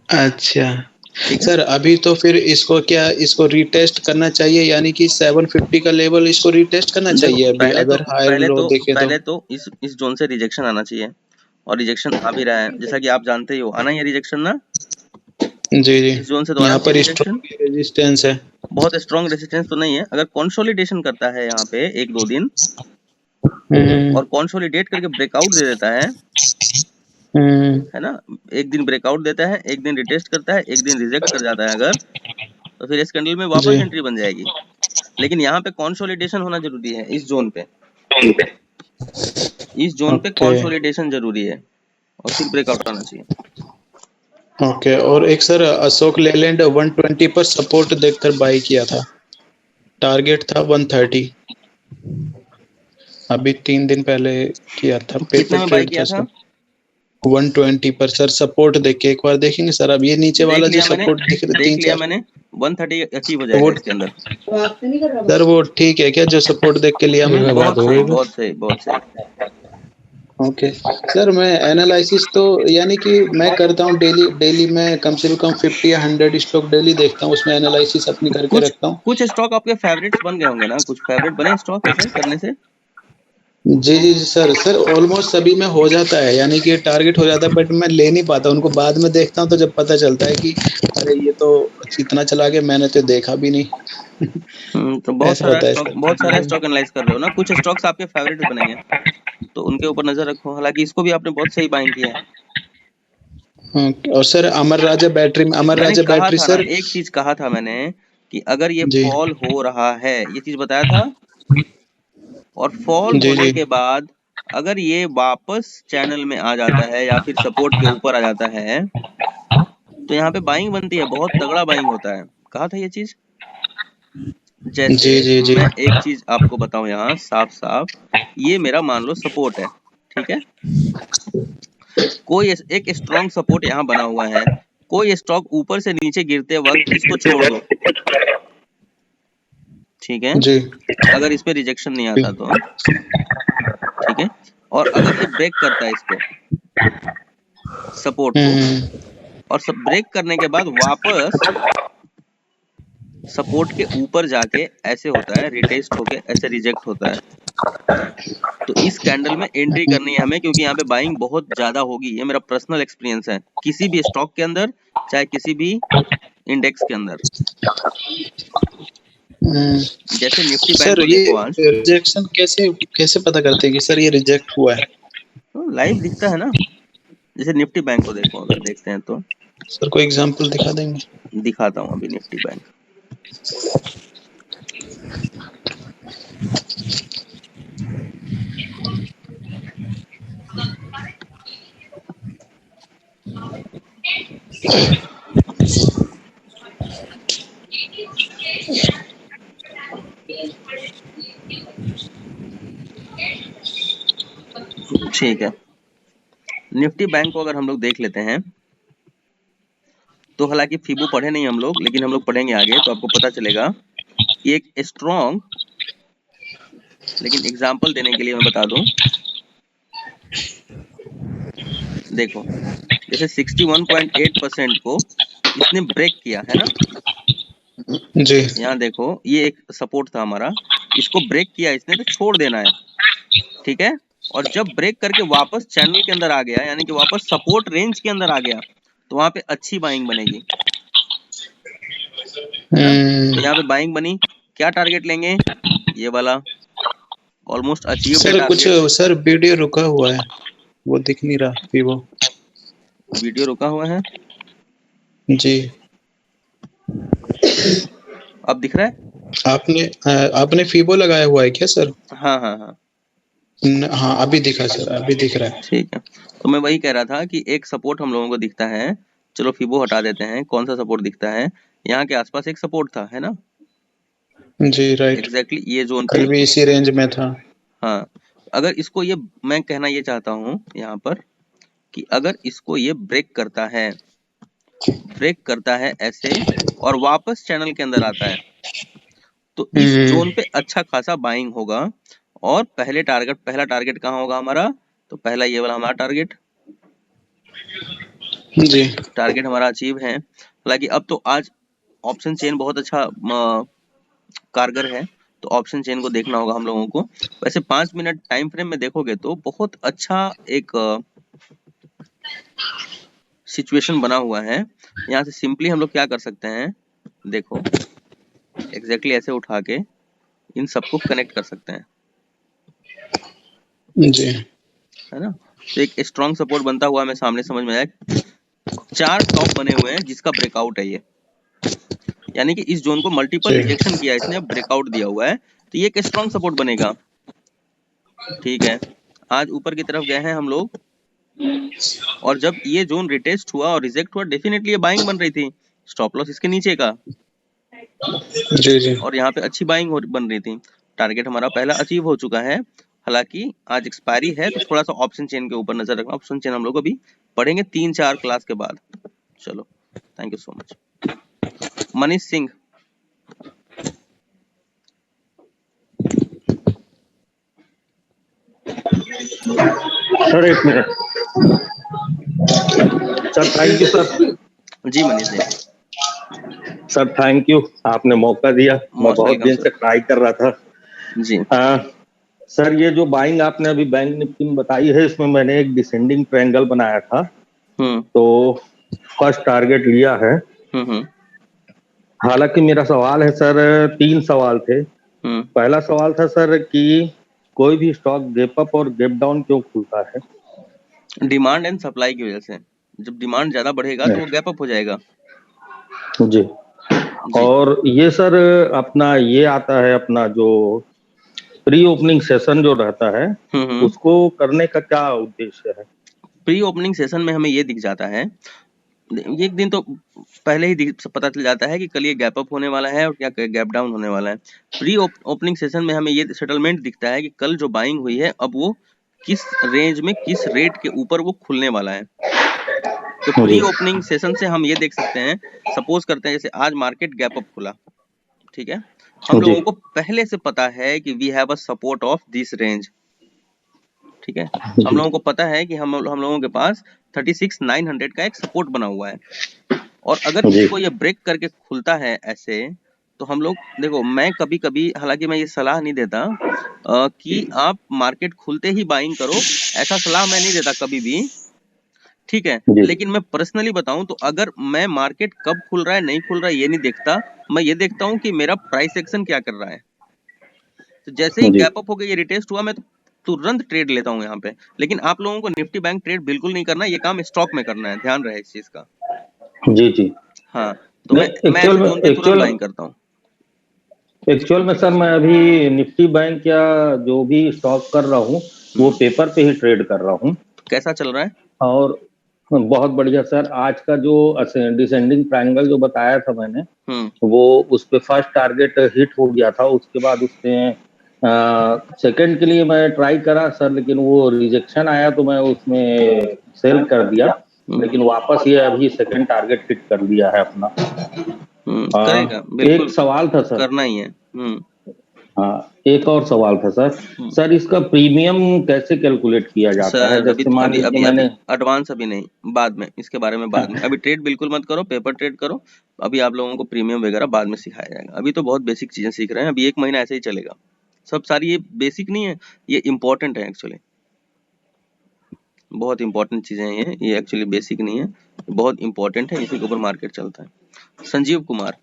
अच्छा सर, अभी तो फिर इसको रीटेस्ट करना चाहिए, यानी कि 750 का लेवल इसको रीटेस्ट करना देखो, चाहिए अभी, अगर हायर लो देखे तो। पहले तो इस जोन से रिजेक्शन आना चाहिए, और रिजेक्शन आ भी रहा है, जैसा कि आप जानते ही हो, आना ही है रिजेक्शन ना। जी, इस जोन से तो आना यहाँ चाहिए पर रिजेक्शन। स्ट्रॉन्ग रेजिस्टेंस है। बहुत स्ट्रॉन्ग रेजिस्टेंस तो नहीं है। अगर कंसोलिडेशन करता है यहाँ पे 1-2 दिन और कंसोलिडेट करके ब्रेकआउट दे देता है ना, एक दिन ब्रेकआउट देता है, एक दिन रिटेस्ट करता है, एक दिन रिजेक्ट कर जाता है अगर, तो फिर इस कैंडल में वापस जी, एंट्री बन जाएगी। लेकिन यहाँ पे कंसोलिडेशन होना जरूरी है इस जोन पे, इस जोन पे ओके कंसोलिडेशन जरूरी है और फिर ब्रेकआउट आना चाहिए। ओके। और एक सर अशोक लेलैंड 120 पर सपोर्ट देखकर बाई किया था, टारगेट था 130, अभी 3 दिन पहले किया था, कितने पेपर में बाई ट्रेड था किया था? सर 120 पर सर सपोर्ट देख के एक बार देखेंगे सर। अब ये नीचे देख वाला जो लिया मैंने, सपोर्ट दिख रहा है देख 3-4, लिया मैंने, 130 अचीव हो वो जाएगा इसके अंदर। तो आपसे नहीं कर रहा सर वो ठीक है क्या जो सपोर्ट देख के लिया मैं? बहुत सही, बहुत सही, बहुत सही। ओके सर, मैं एनालिसिस तो यानी कि मैं करता हूँ डेली में कम से कम 50 या 100 स्टॉक डेली देखता हूँ, उसमें एनालिसिस अपनी करके कुछ रखता हूँ। कुछ स्टॉक आपके फेवरेट्स बन गए होंगे ना, कुछ फेवरेट बने स्टॉक ऐसे करने से? जी जी जी सर ऑलमोस्ट सभी में हो जाता है, यानी कि टारगेट हो जाता है, बट मैं ले नहीं पाता उनको, बाद में देखता हूँ तो जब पता चलता है कि अरे ये तो इतना चला गया, मैंने तो देखा भी नहीं। तो बहुत ऐसा सारा होता है स्टॉक, सर। बहुत सारा स्टॉक एनालाइज कर रहे हो ना, कुछ स्टॉक्स आपके फेवरेट बनेंगे तो उनके ऊपर नजर रखो। हालांकि इसको भी आपने बहुत सही बाइंग किया है। हाँ, और सर अमर राजा बैटरी में, अमर मैंने राजा कहा बैटरी था ना, सर। एक चीज कहा था मैंने कि अगर ये जी फॉल हो रहा है, ये चीज बताया था, और फॉल जी होने जी के बाद अगर ये वापस चैनल में आ जाता है या फिर सपोर्ट के ऊपर आ जाता है तो यहाँ पे बाइंग बनती है, बहुत तगड़ा बाइंग होता है। कहा था ये चीज। जैसे जी जी जी मैं एक चीज आपको बताऊं यहाँ साफ साफ, ये मेरा मान लो सपोर्ट है, ठीक है, कोई एक स्ट्रॉन्ग सपोर्ट यहाँ बना हुआ है, कोई स्टॉक ऊपर से नीचे गिरते वक्त इसको छोड़ दो, ठीक है, जी अगर इस पे रिजेक्शन नहीं आता तो, ठीक है, और अगर ये ब्रेक करता है इसको सपोर्ट को, और सब ब्रेक करने के बाद वापस सपोर्ट के ऊपर जाके ऐसे होता है, रिटेस्ट होके ऐसे रिजेक्ट होता है, तो इस कैंडल में एंट्री करनी है हमें, क्योंकि यहाँ पे बाइंग बहुत ज्यादा होगी। ये मेरा पर्सनल एक्सपीरियंस है, किसी भी स्टॉक के अंदर, चाहे किसी भी इंडेक्स के अंदर। जैसे निफ्टी बैंक सर को ये देखो आज, रिजेक्शन कैसे कैसे पता करते हैं कि सर ये रिजेक्ट हुआ है? तो लाइव दिखता है ना। जैसे निफ्टी बैंक को देखो, अगर देखते हैं तो सर कोई एग्जांपल दिखा देंगे? दिखाता हूँ अभी निफ्टी बैंक। ठीक है, निफ्टी बैंक को अगर हम लोग देख लेते हैं तो, हालांकि फीबो पढ़े नहीं हम लोग, लेकिन हम लोग पढ़ेंगे आगे तो आपको पता चलेगा कि एक स्ट्रॉन्ग, लेकिन एग्जांपल देने के लिए मैं बता दूं, देखो जैसे 61.8% को इसने ब्रेक किया है ना, जी यहाँ देखो ये एक सपोर्ट था हमारा, इसको ब्रेक किया इसने तो छोड़ देना है, ठीक है, और जब ब्रेक करके वापस चैनल के अंदर आ गया, यानी कि वापस सपोर्ट रेंज के अंदर आ गया, तो वहां पे अच्छी बाइंग बनेगी, है ना। तो यहाँ पे बाइंग बनी, क्या टारगेट लेंगे, ये वाला, ऑलमोस्ट अचीव्ड है सर कुछ टारगेट। सर वीडियो रुका हुआ है, वो दिख नहीं रहा फीबो। वीडियो रुका हुआ है, जी अब दिख रहा है? आपने फीबो लगाया हुआ है क्या सर? हाँ हाँ हाँ, हाँ अभी दिखा सर, अभी दिख रहा है। ठीक है। तो मैं वही कह रहा था कि एक सपोर्ट हम लोगों को दिखता है, चलो फीबो हटा देते हैं, कौन सा सपोर्ट दिखता है, यहाँ के आसपास एक सपोर्ट था, है ना, जी राइट, एग्जैक्टली ये जोन कल पे। भी इसी रेंज में था। हाँ, अगर इसको ये, मैं कहना ये चाहता हूँ यहाँ पर कि अगर इसको ये ब्रेक करता है ऐसे और वापस चैनल के अंदर आता है, तो इस जोन पे अच्छा खासा बाइंग होगा, और पहला टारगेट कहाँ होगा हमारा, तो पहला ये वाला हमारा टारगेट जी हमारा अचीव है। हालांकि अब तो आज ऑप्शन चेन बहुत अच्छा कारगर है, तो ऑप्शन चेन को देखना होगा हम लोगों को। वैसे 5 मिनट टाइम फ्रेम में देखोगे तो बहुत अच्छा एक सिचुएशन बना हुआ है। यहाँ से सिंपली हम लोग क्या कर सकते हैं, देखो एग्जैक्टली ऐसे उठा के इन सबको कनेक्ट कर सकते हैं, जी है ना। तो एक स्ट्रॉन्ग सपोर्ट बनता हुआ हमें सामने समझ में आया, 4 टॉप बने हुए हैं जिसका ब्रेकआउट है ये, यानी कि इस जोन को मल्टीपल रिजेक्शन किया इसने, अब ब्रेकआउट दिया हुआ है, तो ये एक स्ट्रॉन्ग सपोर्ट बनेगा। ठीक है, आज ऊपर की तरफ गए हैं हम लोग, और जब ये जोन रिटेस्ट हुआ और रिजेक्ट हुआ, डेफिनेटली ये बाइंग बन रही थी, स्टॉप लॉस इसके नीचे का, जी जी। और यहाँ पे अच्छी बाइंग बन रही थी। टारगेट हमारा पहला अचीव हो चुका है, हालांकि आज एक्सपायरी है, तो थोड़ा सा ऑप्शन चेन के ऊपर नजर रखना। ऑप्शन चेन हम लोग अभी पढ़ेंगे 3-4 क्लास के बाद। चलो, thank you so much. Manish Singh, sir एक minute sir, thank you sir. जी Manish ji. Sir thank you, आपने मौका दिया, मैं बहुत दिन से ट्राई कर रहा था जी। सर ये जो बाइंग आपने अभी बैंक निफ्टी में बताई है, इसमें मैंने एक डिसेंडिंग ट्रायंगल बनाया था, तो फर्स्ट टारगेट लिया है। हालांकि मेरा सवाल है सर, 3 सवाल थे। पहला सवाल था सर कि कोई भी स्टॉक गैप अप और गैप डाउन क्यों खुलता है? डिमांड एंड सप्लाई की वजह से। जब डिमांड ज्यादा बढ़ेगा तो वो गैप अप हो जाएगा। जी। और ये सर अपना ये आता है, अपना जो प्री ओपनिंग सेशन जो रहता है, उसको करने का क्या उद्देश्य है? प्री ओपनिंग सेशन में हमें ये दिख जाता है, एक दिन तो पहले ही पता चल जाता है कि कल ये गैप अप होने वाला है और क्या गैप डाउन होने वाला है। प्री ओपनिंग सेशन में हमें ये सेटलमेंट दिखता है कि कल जो बाइंग हुई है, अब वो किस रेंज में, किस रेट के ऊपर वो खुलने वाला है। तो प्री ओपनिंग सेशन से हम ये देख सकते हैं, सपोज करते हैं जैसे आज मार्केट गैप अप खुला, ठीक है, हम लोगों को पहले से पता है कि we have a support of this range, ठीक है, हम लोगों को पता है कि हम लोगों के पास 36,900 का एक सपोर्ट बना हुआ है, और अगर इसको ये ब्रेक करके खुलता है ऐसे, तो हम लोग देखो, मैं कभी कभी, हालांकि मैं ये सलाह नहीं देता कि आप मार्केट खुलते ही बाइंग करो, ऐसा सलाह मैं नहीं देता कभी भी, ठीक है, लेकिन मैं पर्सनली बताऊं तो अगर मैं मार्केट कब खुल रहा है नहीं खुल रहा है ये नहीं देखता, मैं ये देखता हूं कि मेरा प्राइस एक्शन क्या कर रहा है। तो जैसे ही गैप अप हो गया, ये रिटेस्ट हुआ, मैं तो तुरंत ट्रेड लेता हूं यहाँ पे। लेकिन आप लोगों को निफ्टी बैंक ट्रेड बिल्कुल नहीं करना, ये काम स्टॉक में करना है, ध्यान रहे इस चीज का। जी जी। हाँ, तो मैं जोन पे तुरंत बाइंग करता हूँ। एक्चुअल में सर मैं अभी निफ्टी बैंक या जो भी स्टॉक कर रहा हूँ, वो पेपर पे ही ट्रेड कर रहा हूँ। कैसा चल रहा है? और बहुत बढ़िया सर। आज का जो डिसेंडिंग ट्रायंगल जो बताया था मैंने, वो उस पे फर्स्ट टारगेट हिट हो गया था, उसके बाद उसने सेकंड के लिए मैं ट्राई करा सर, लेकिन वो रिजेक्शन आया तो मैं उसमें सेल कर दिया, लेकिन वापस ये अभी सेकंड टारगेट हिट कर लिया है अपना। करेगा, बिल्कुल एक सवाल था सर, करना ही है। हाँ, एक और सवाल था सर। सर इसका प्रीमियम कैसे कैलकुलेट किया जाता है? जैसे मान लीजिए मैंने एडवांस अभी नहीं, बाद में इसके बारे में, बाद में। अभी ट्रेड बिल्कुल मत करो, पेपर ट्रेड करो। अभी आप लोगों को प्रीमियम वगैरह बाद में सिखाया जाएगा, अभी तो बहुत बेसिक चीजें सीख रहे हैं। अभी 1 महीना ऐसे ही चलेगा सब, सारी ये बेसिक नहीं है, ये इम्पोर्टेंट है एक्चुअली, बहुत इंपॉर्टेंट चीजें हैं ये एक्चुअली बेसिक नहीं है, बहुत इंपॉर्टेंट है, इसी के ऊपर मार्केट चलता है। संजीव कुमार।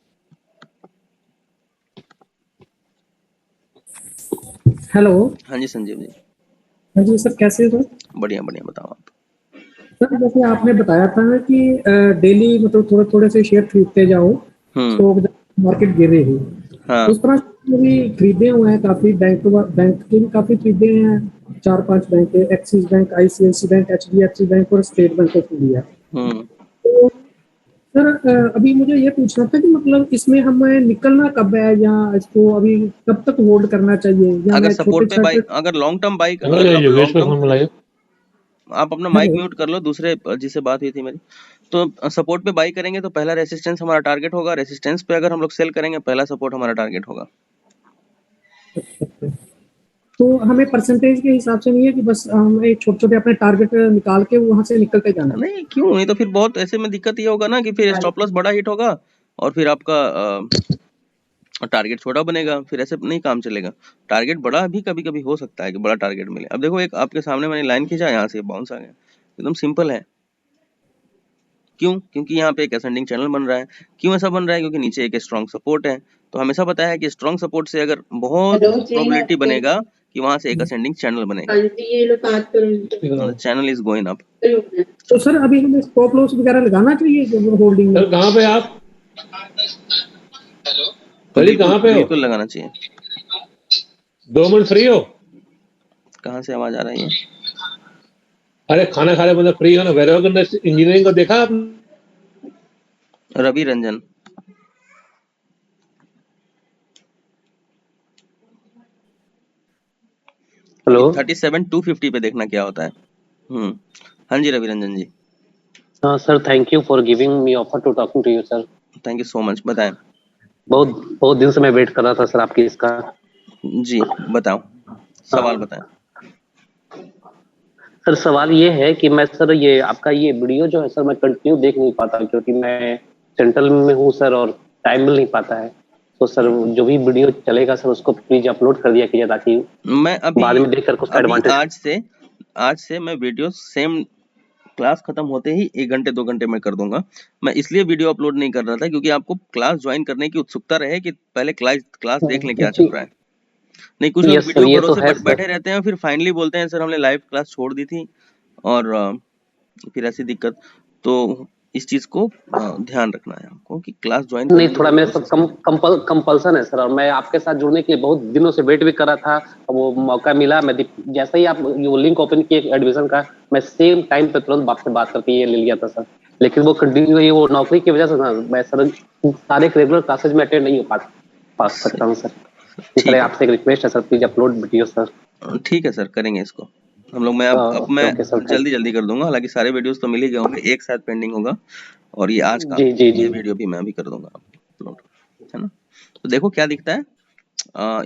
हेलो। हाँ जी संजीव जी। हाँ जी सर, कैसे हो सर? बढ़िया बढ़िया, बताओ आप। सर जैसे आपने बताया था ना कि डेली मतलब थोड़े थोड़े से शेयर खरीदते जाओ, तो मार्केट गिरे ही। हाँ। उस तरह से भी खरीदे हुए हैं काफी, बैंक के भी काफी खरीदे हैं, 4-5 bank, axis bank, ICICI bank, HDFC bank और स्टेट बैंक ऑफ इंडिया। तो सर अभी मुझे ये पूछना था कि मतलब इसमें हमें निकलना कब है, या इसको अभी कब तक होल्ड करना चाहिए, या अगर सपोर्ट पे बाई, अगर लॉन्ग टर्म बाई, आप अपना माइक म्यूट कर लो, दूसरे जिससे बात हुई थी मेरी। तो सपोर्ट पे बाई करेंगे तो पहला रेजिस्टेंस हमारा टारगेट होगा, रेजिस्टेंस पे अगर हम लोग सेल करेंगे पहला सपोर्ट हमारा टारगेट होगा। तो हमें परसेंटेज के हिसाब से नहीं है कि बस हम एक छोटे-छोटे अपने टारगेट निकाल के वहां से निकलते जाना? नहीं, क्यों? नहीं तो फिर बहुत ऐसे में दिक्कत ये होगा ना कि फिर स्टॉप लॉस बड़ा हिट होगा और फिर आपका टारगेट छोटा बनेगा, फिर ऐसे नहीं काम चलेगा। टारगेट बड़ा भी कभी कभी हो सकता है कि बड़ा टारगेट मिले। अब देखो, एक आपके सामने मैंने लाइन खींचा, यहाँ से बाउंस आ गया, एकदम सिंपल है। क्यों? क्योंकि यहाँ पे एक असेंडिंग चैनल बन रहा है। क्यों ऐसा बन रहा है? क्योंकि नीचे एक स्ट्रॉन्ग सपोर्ट है। तो हमेशा पता है कि स्ट्रॉन्ग सपोर्ट से अगर बहुत प्रोबेबिलिटी बनेगा कि वहां से एक असेंडिंग चैनल बनेगा, चैनल इज गोइंग अप। तो सर अभी हमें स्टॉप लॉस वगैरह लगाना चाहिए होल्डिंग में? कहाँ पे आप? सर कहाँ पे हो? बिल्कुल लगाना चाहिए। 2 मिनट फ्री हो? कहाँ से आवाज आ रही है? अरे खाना खा रहे मतलब फ्री हो ना? वेरोगन इंजीनियरिंग को देखा आपने? रवि रंजन। हेलो 37,250 पे देखना क्या होता है। हाँ जी Ravi Ranjan ji. Sir, thank you for giving me offer to talking to you sir. Thank you so much. बताएं। बहुत दिन से मैं वेट कर रहा था सर आपकी इसका। जी बताओ, सवाल बताएं। सर सवाल ये है कि मैं सर ये आपका ये वीडियो जो है सर मैं कंटिन्यू देख नहीं पाता क्योंकि मैं सेंट्रल में हूँ सर और टाइम मिल नहीं पाता है। तो सर जो भी वीडियो चलेगा सर उसको प्लीज अपलोड कर दिया कीजिए ताकि मैं अभी बाद में देखकर उसका अभी एडवांटेज। आज से मैं वीडियो सेम क्लास खत्म होते ही 1 घंटे 2 घंटे में कर दूंगा। मैं इसलिए वीडियो अपलोड नहीं कर रहा था क्योंकि आपको क्लास ज्वाइन करने की उत्सुकता रहे कि पहले क्लास देख लें क्या चल रहा है। नहीं कुछ लोग वीडियो भरोसे बैठे रहते हैं, फिर फाइनली बोलते हैं सर हमने लाइव क्लास छोड़ दी थी और फिर ऐसी दिक्कत। तो इस चीज को ध्यान रखना है आपको कि क्लास ज्वाइन नहीं, थोड़ा मेरे साथ कंपल्सन है सर और मैं आपके साथ जुड़ने के लिए बहुत दिनों से वेट भी कर रहा था। वो मौका मिला, मैं जैसे ही आप वो लिंक ओपन किए एडमिशन का, मैं सेम टाइम पे तुरंत आपसे बात करके ये ले लिया था सर। लेकिन वो कंटिन्यू वो नौकरी की वजह से ना मैं सर सारे रेगुलर क्लासेज में अटेंड नहीं हो पा सकता हूँ सर। इसलिए आपसे एक रिक्वेस्ट है sir, please upload video sir. ठीक है सर, करेंगे इसको हम लोग। मैं अब मैं जल्दी कर दूंगा। हालांकि सारे वीडियोस तो मिल ही गए होंगे, एक साथ पेंडिंग होगा और ये आज का ये वीडियो भी मैं अभी कर दूंगा अपलोड, है ना। तो देखो क्या दिखता है।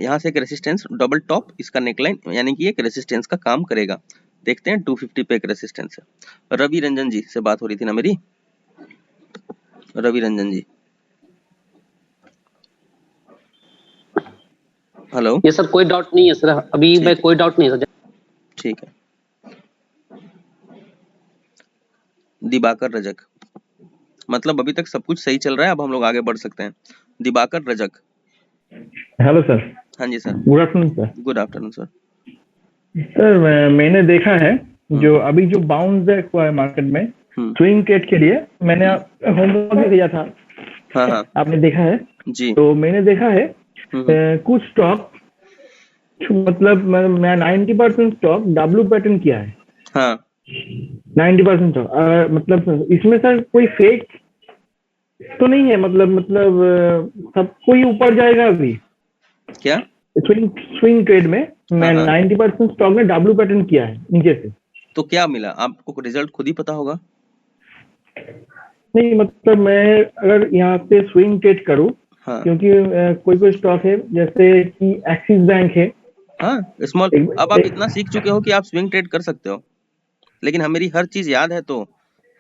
यहाँ से एक रेसिस्टेंस डबल टॉप, इसका नेकलाइन यानी कि एक रेसिस्टेंस का काम करेगा। देखते हैं 250 पे एक रेसिस्टेंस है। रवि रंजन जी से बात हो रही थी ना मेरी। रवि रंजन जी हेलो। ये सर कोई डाउट नहीं है सर, अभी मैं कोई डाउट नहीं है सर। ठीक है। दिबाकर रजक, मतलब अभी तक सब कुछ सही चल रहा है, अब हम लोग आगे बढ़ सकते हैं। दिबाकर रजक। Hello sir. हाँ जी sir. Good afternoon sir. Good afternoon sir. Sir मैंने देखा है जो अभी जो बाउंस बैक हुआ है मार्केट में स्विंग ट्रेड के लिए, मैंने होमवर्क किया था। हाँ। आपने देखा है जी। तो मैंने देखा है कुछ स्टॉक मतलब मैं 90% स्टॉक डब्ल्यू पैटर्न किया है। हाँ 90% स्टॉक मतलब इसमें सर कोई फेक तो नहीं है, मतलब सब कोई ऊपर जाएगा अभी क्या स्विंग ट्रेड में मैं 90% स्टॉक में डब्ल्यू पैटर्न किया है नीचे से। तो क्या मिला आपको? रिजल्ट खुद ही पता होगा। नहीं मतलब मैं अगर यहाँ पे स्विंग ट्रेड करूँ, क्योंकि कोई स्टॉक है जैसे कि एक्सिस बैंक है। हाँ स्मॉल, अब आप इतना सीख चुके हो कि आप स्विंग ट्रेड कर सकते हो। लेकिन मेरी हर चीज याद है, तो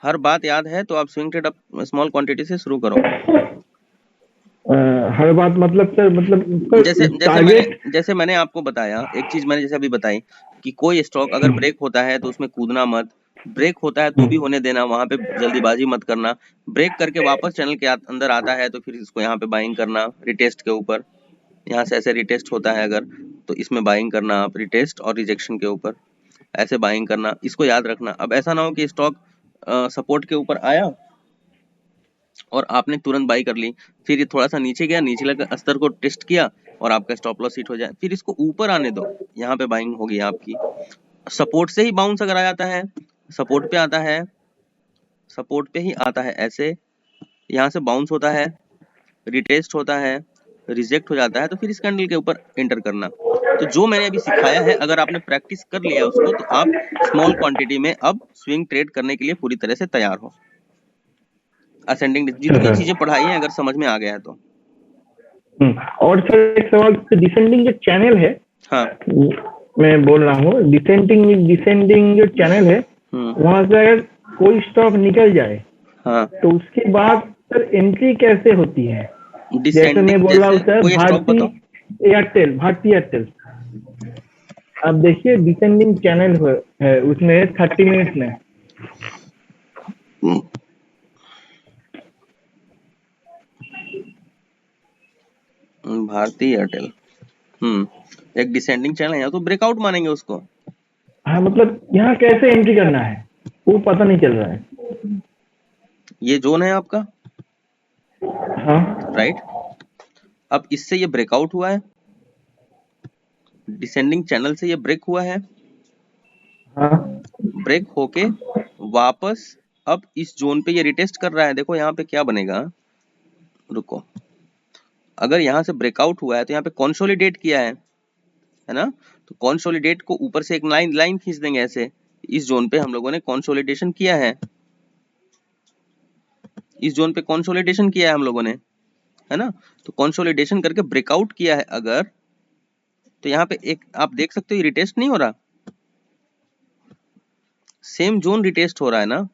हर बात याद है, तो आप स्विंग ट्रेड स्मॉल क्वांटिटी से शुरू करो। हर बात मतलब सर मतलब जैसे मैंने आपको बताया, एक चीज मैंने जैसे अभी बताई कि कोई स्टॉक अगर ब्रेक होता है तो उसमें कूदना मत, ब्रेक होता है तो भी होने देना, वहां पे जल्दीबाजी मत करना। ब्रेक करके वापस चैनल के अंदर आता है तो फिर इसको यहाँ पे बाइंग करना रिटेस्ट के ऊपर। यहाँ से ऐसे रिटेस्ट होता है अगर, तो इसमें बाइंग करना आप रिटेस्ट और रिजेक्शन के ऊपर ऐसे बाइंग करना, इसको याद रखना। अब ऐसा ना हो कि स्टॉक सपोर्ट के ऊपर आया और आपने तुरंत बाई कर ली, फिर ये थोड़ा सा नीचे गया, नीचे स्तर को टेस्ट किया और आपका स्टॉप लॉस हिट हो जाए, फिर इसको ऊपर आने दो, यहाँ पे बाइंग होगी आपकी। सपोर्ट से ही बाउंस अगर आ जाता है, सपोर्ट पे आता है, सपोर्ट पे ही आता है ऐसे, यहाँ से बाउंस होता है, रिटेस्ट होता है, रिजेक्ट हो जाता है, तो फिर इस कैंडल के ऊपर एंटर करना। तो जो मैंने अभी सिखाया है, अगर आपने प्रैक्टिस कर लिया उसको, तो आप स्मॉल क्वांटिटी में अब स्विंग ट्रेड करने के लिए पूरी तरह से तैयार हो। असेंडिंग जितनी चीजें पढ़ाई हैं, अगर समझ में आ गया है तो। और सर एक सवाल, डिसेंडिंग जो चैनल है, हाँ मैं बोल रहा हूँ डिसेंडिंग जो चैनल है, वहां से अगर कोई स्टॉक निकल जाए तो उसके बाद सर एंट्री कैसे होती है? जैसे मैं बोल रहा हूँ सर भारती एयरटेल, आप देखिए डिसेंडिंग चैनल है उसमें 30 मिनट्स में। भारती एयरटेल एक डिसेंडिंग चैनल है, तो ब्रेकआउट मानेंगे उसको। हाँ मतलब यहाँ कैसे एंट्री करना है वो पता नहीं चल रहा है। ये जोन है आपका, हाँ राइट। अब इससे ये ब्रेकआउट हुआ है, डिसेंडिंग चैनल से ये ब्रेक हुआ है, ब्रेक होके वापस अब इस जोन पे ये रिटेस्ट कर रहा है। देखो यहाँ पे क्या बनेगा, रुको, अगर यहाँ से ब्रेकआउट हुआ है तो यहाँ पे कंसोलिडेट किया है ना, तो कंसोलिडेट को ऊपर से एक लाइन खींच देंगे ऐसे। इस जोन पे हम लोगों ने कंसोलिडेशन किया है, इस जोन पे कंसोलिडेशन किया है हम लोगों ने, है ना। तो कंसोलिडेशन करके ब्रेकआउट किया है अगर, तो यहाँ पे एक आप देख सकते हो ये रिटेस्ट नहीं हो रहा, सेम जोन रिटेस्ट हो रहा है ना।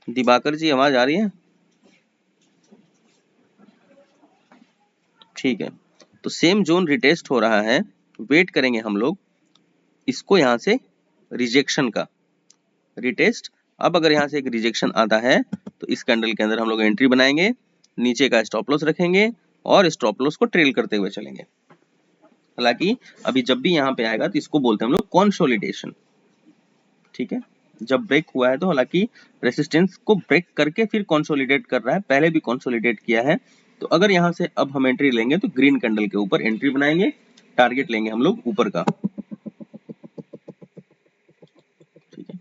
दिवाकर जी आवाज आ रही है? ठीक है, तो सेम जोन रिटेस्ट हो रहा है, वेट करेंगे हम लोग इसको यहाँ से रिजेक्शन का, रिटेस्ट। अब अगर यहाँ से एक रिजेक्शन आता है तो इस कैंडल के अंदर हम लोग एंट्री बनाएंगे, नीचे का स्टॉप लॉस रखेंगे और स्टॉप लॉस को ट्रेल करते हुए चलेंगे। हालांकि अभी जब भी यहाँ पे आएगा तो इसको बोलते हैं हम लोग कंसोलिडेशन, ठीक है। जब ब्रेक हुआ है तो हालांकि रेसिस्टेंस को ब्रेक करके फिर कंसोलिडेट कर रहा है, पहले भी कंसोलिडेट किया है। तो अगर यहाँ से अब हम एंट्री लेंगे तो ग्रीन कैंडल के ऊपर एंट्री बनाएंगे, टारगेट लेंगे हम लोग ऊपर का, ठीक है।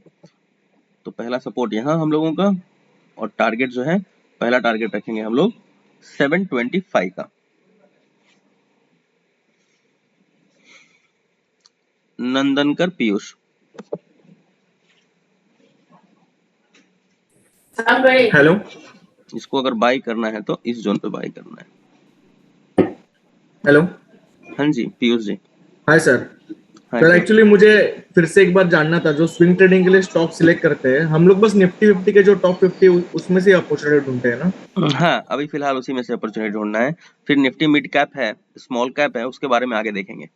तो पहला सपोर्ट यहाँ हम लोगों का, और टारगेट जो है पहला टारगेट रखेंगे हम लोग 725 का। नंदनकर पीयूष, हेलो, इसको अगर बाई करना है तो इस जोन पे बाई करना है। हेलो, हाँ जी Piyush ji. Hi sir. Sir actually मुझे फिर से एक बार जानना था, जो स्विंग ट्रेडिंग के लिए स्टॉक सिलेक्ट करते हैं हम लोग, बस निफ्टी 50 के जो टॉप 50 उसमें से अपॉर्चुनिटी ढूंढते हैं ना? हाँ, अभी फिलहाल उसी में से अपॉर्चुनिटी ढूंढना है, फिर निफ्टी मिड कैप है, स्मॉल कैप है, उसके बारे में आगे देखेंगे।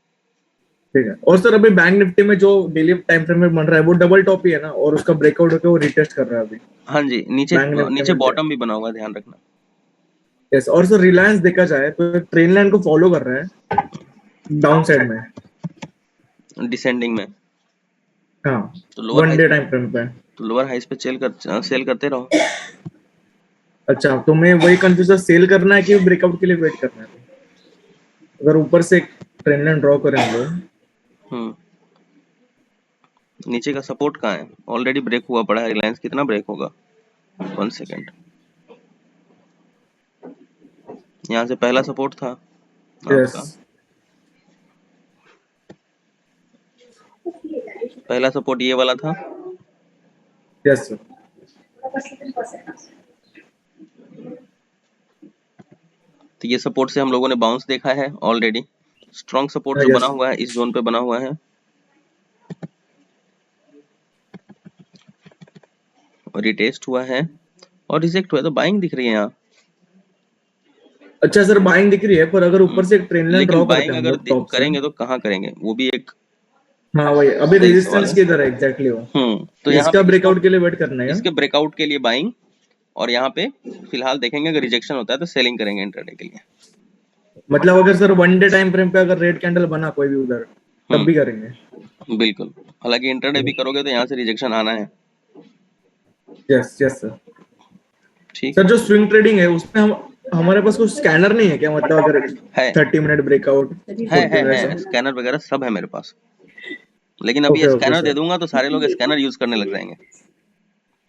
ठीक है। और सर अभी बैंक निफ्टी में जो डेली टाइम फ्रेम में बन रहा है वो डबल टॉप ही है ना, और उसका ब्रेकआउट होकर वो रिटेस्ट कर रहा है अभी। हाँ जी, नीचे बॉटम भी बना हुआ है, ध्यान रखना। यस, और सर रिलायंस देखा जाए तो ट्रेन लाइन को फॉलो कर रहा है डाउन साइड में, डिसेंडिंग में। हाँ, तो lower one day time frame पे, तो लोअर हाइस पे सेल करते रहो। अच्छा, तो मैं वही कंफ्यूज, सेल करना है कि ब्रेकआउट के लिए वेट करना है? अगर ऊपर से ट्रेंड लाइन ड्रॉ करें हम लोग, नीचे का सपोर्ट कहाँ है? ऑलरेडी ब्रेक हुआ पड़ा है रिलायंस, कितना ब्रेक होगा? 1 सेकेंड, यहाँ से पहला सपोर्ट था आपका, पहला सपोर्ट ये वाला था। Yes sir. तो ये सपोर्ट से हम लोगों ने बाउंस देखा है ऑलरेडी, स्ट्रॉन्ग सपोर्ट जो बना हुआ है इस जोन पे बना हुआ है, और रिटेस्ट हुआ है और रिजेक्ट हुआ है, तो बाइंग दिख रही है यहाँ। अच्छा सर, बाइंग दिख रही है, पर अगर ऊपर से एक ट्रेंड लाइन ड्रॉ करते हैं अगर करेंगे तो कहाँ करेंगे? वो भी एक, हाँ वही, अभी रेजिस्टेंस किधर है एग्जैक्टली वो? तो इसका ब्रेकआउट के लिए वेट करना है, इसके ब्रेकआउट के लिए बाइंग, और यहाँ पे फिलहाल देखेंगे अगर रिजेक्शन होता है तो सेलिंग करेंगे इंट्राडे के लिए। मतलब अगर sir one day time frame पे अगर रेड कैंडल बना कोई भी उधर, तब भी करेंगे? बिल्कुल, हालांकि इंट्राडे भी करोगे तो यहाँ से रिजेक्शन आना है। Yes yes sir. ठीक सर, जो स्विंग ट्रेडिंग है उसमें हमारे पास कुछ स्कैनर नहीं है क्या? मतलब अगर 30 मिनट ब्रेकआउट है, स्कैनर वगैरह सब है मेरे पास, लेकिन अभी स्कैनर दे दूंगा तो सारे लोग स्कैनर यूज करने लग जाएंगे।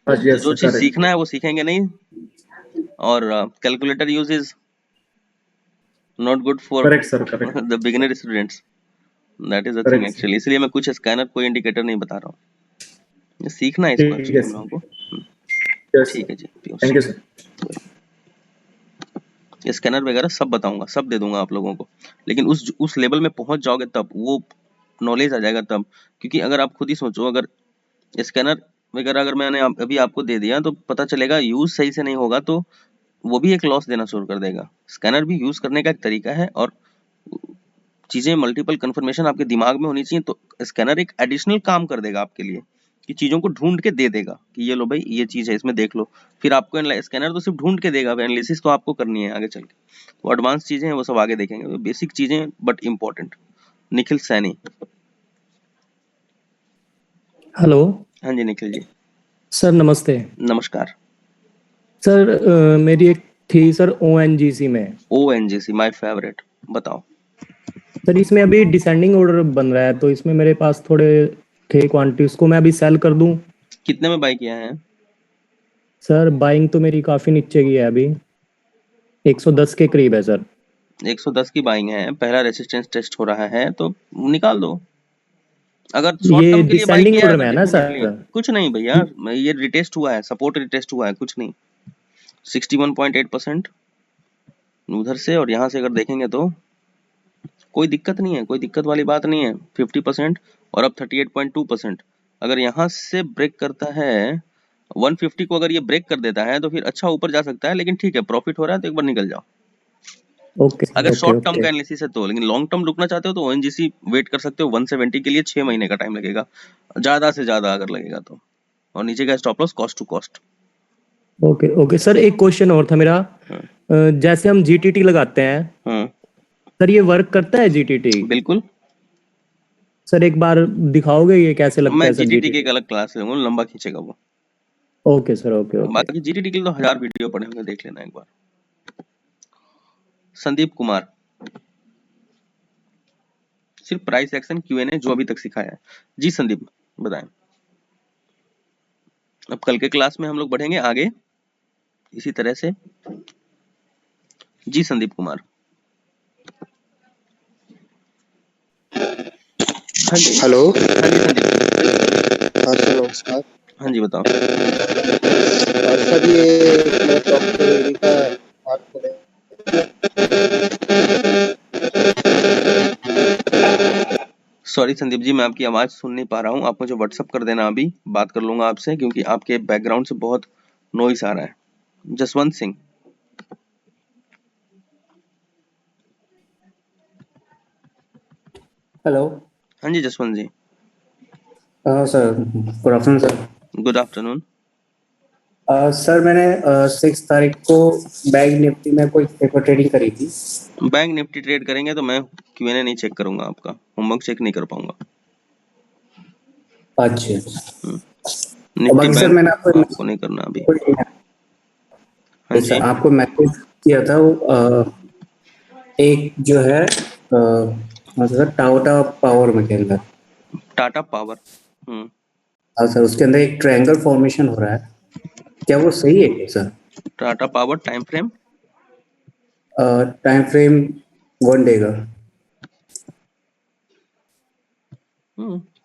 तो जो चीज सीखना है वो सीखेंगे नहीं, और calculator use is not good for the beginner students, that is the thing actually. इसलिए मैं कुछ स्कैनर कोई इंडिकेटर नहीं बता रहा हूँ, सीखना है इसको एक्चुअली हम लोगों को। ठीक है जी, थैंक यू सर। स्कैनर वगैरह सब बताऊंगा, सब दे दूंगा आप लोगों को, लेकिन उस लेवल में पहुंच जाओगे तब वो नॉलेज आ जाएगा तब। क्योंकि अगर आप खुद ही सोचो, अगर स्कैनर वगैरह अगर मैंने अभी आपको दे दिया तो पता चलेगा यूज सही से नहीं होगा तो वो भी एक लॉस देना शुरू कर देगा। स्कैनर भी यूज करने का एक तरीका है, और चीजें मल्टीपल कंफर्मेशन आपके दिमाग में होनी चाहिए, तो स्कैनर एक एडिशनल काम कर देगा आपके लिए, कि चीजों को ढूंढ के दे देगा कि ये लो भाई ये चीज है इसमें देख लो, फिर आपको स्कैनर तो सिर्फ ढूंढ के देगा, एनालिसिस तो आपको करनी है आगे चल के। तो एडवांस चीजें हैं वो सब आगे देखेंगे, बेसिक चीजें but important. Nikhil Saini. Hello. हाँ जी निखिल जी। सर नमस्ते। नमस्कार सर, मेरी एक थी सर ONGC में। ONGC माय फेवरेट, बताओ। सर इसमें अभी डिसेंडिंग ऑर्डर बन रहा है, तो इसमें मेरे पास थोड़े थे क्वांटिटी, उसको मैं अभी सेल कर दूं। कितने में बाय किया है? सर बाइंग तो मेरी काफी नीचे की है अभी, 110 के करीब है सर। 110 की बाइंग है, पहला रेसिस्टेंस टेस्ट हो रहा है तो निकाल दो। अगर शॉर्ट टर्म के लिए बाय किया है तो डेफिनेटली कुछ नहीं भैया, ये रिटेस्ट हुआ है, सपोर्ट रिटेस्ट हुआ है, कुछ नहीं। 61.8% उधर से, और यहाँ से अगर देखेंगे तो कोई दिक्कत नहीं है, कोई दिक्कत वाली बात नहीं है। 50% और अब 38.2%। अगर यहाँ से ब्रेक करता है 150 को, अगर ये ब्रेक कर देता है तो फिर अच्छा ऊपर जा सकता है, लेकिन ठीक है प्रॉफिट हो रहा है तो एक बार निकल जाओ। ओके अगर शॉर्ट टर्म का एनालिसिस है तो, लेकिन लॉन्ग टर्म रुकना चाहते हो तो ONGC वेट कर सकते हो। 170 के लिए 6 महीने का टाइम लगेगा, ज्यादा से ज्यादा अगर लगेगा तो, और नीचे का stop loss cost to cost. Okay sir, एक क्वेश्चन और था मेरा। जैसे हम GTT लगाते हैं सर, ये वर्क करता है GTT? बिल्कुल सर, एक बार दिखाओगे ये कैसे लगता है? मैं GTT की एक अलग क्लास लूंगा, लंबा खींचेगा वो। Okay sir, okay. बाकी GTT के लिए तो 1000 वीडियो पड़े होंगे, देख लेना एक बार। संदीप कुमार, सिर्फ प्राइस एक्शन Q&A जो अभी तक सिखाया है। जी संदीप बताएं। अब कल के क्लास में हम लोग बढ़ेंगे आगे इसी तरह से। जी संदीप कुमार। हेलो। हाँ सर नमस्कार। हाँ जी बताओ। सर ये का बात करें। सॉरी संदीप जी, मैं आपकी आवाज सुन नहीं पा रहा हूँ, आप मुझे व्हाट्सअप कर देना, अभी बात कर लूंगा आपसे, क्योंकि आपके बैकग्राउंड से बहुत नॉइस आ रहा है। जसवंत सिंह। हेलो। हाँ जी Jaswant ji. Sir good afternoon sir. Good afternoon. सर मैंने 6 तारीख को बैंक निफ्टी में कोई पेपर ट्रेडिंग करी थी। बैंक निफ्टी ट्रेड करेंगे तो मैं Q&A नहीं चेक करूंगा, आपका होमवर्क चेक नहीं कर पाऊंगा। अच्छा। निफ्टी सर मैंने आपको नहीं करना अभी। हाँ जी। आपको मैसेज किया था वो एक जो है मतलब टाटा पावर में खेल रहा है। टाटा पावर। हाँ सर, उसके अंदर एक ट्रायंगल फॉर्मेशन हो रहा है, क्या वो सही है क्या sir? Tata power time frame? Time frame 1 day का।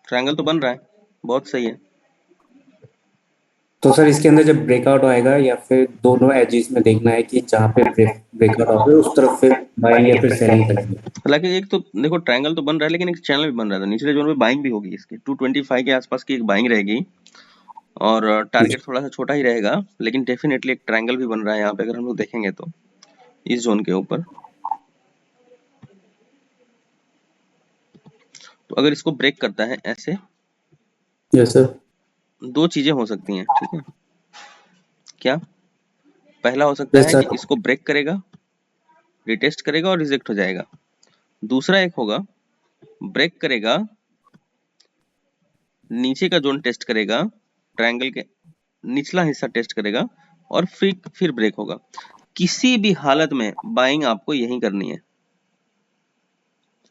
ट्रायंगल तो बन रहा है, बहुत सही है। तो सर इसके अंदर जब ब्रेकआउट आएगा, या फिर दोनों एजेस में देखना है कि जहाँ पे ब्रेकआउट होगा उस तरफ फिर बाइंग या फिर सेलिंग करेंगे? हालांकि एक तो देखो ट्रायंगल तो बन रहा है, लेकिन एक चैनल भी बन रहा था, निचले जोन में बाइंग भी होगी इसकी। 225 के आसपास की एक बाइंग रहेगी, और टारगेट थोड़ा सा छोटा ही रहेगा, लेकिन डेफिनेटली एक ट्रायंगल भी बन रहा है यहाँ पे, अगर हम लोग देखेंगे तो इस जोन के ऊपर। तो अगर इसको ब्रेक करता है ऐसे, यस सर, 2 चीजें हो सकती हैं, ठीक है क्या? पहला हो सकता है कि इसको ब्रेक करेगा, रिटेस्ट करेगा और रिजेक्ट हो जाएगा। दूसरा एक होगा ब्रेक करेगा, नीचे का जोन टेस्ट करेगा, ट्रायंगल के निचला हिस्सा टेस्ट करेगा, और फिर ब्रेक होगा। किसी भी हालत में बाइंग आपको यही करनी है।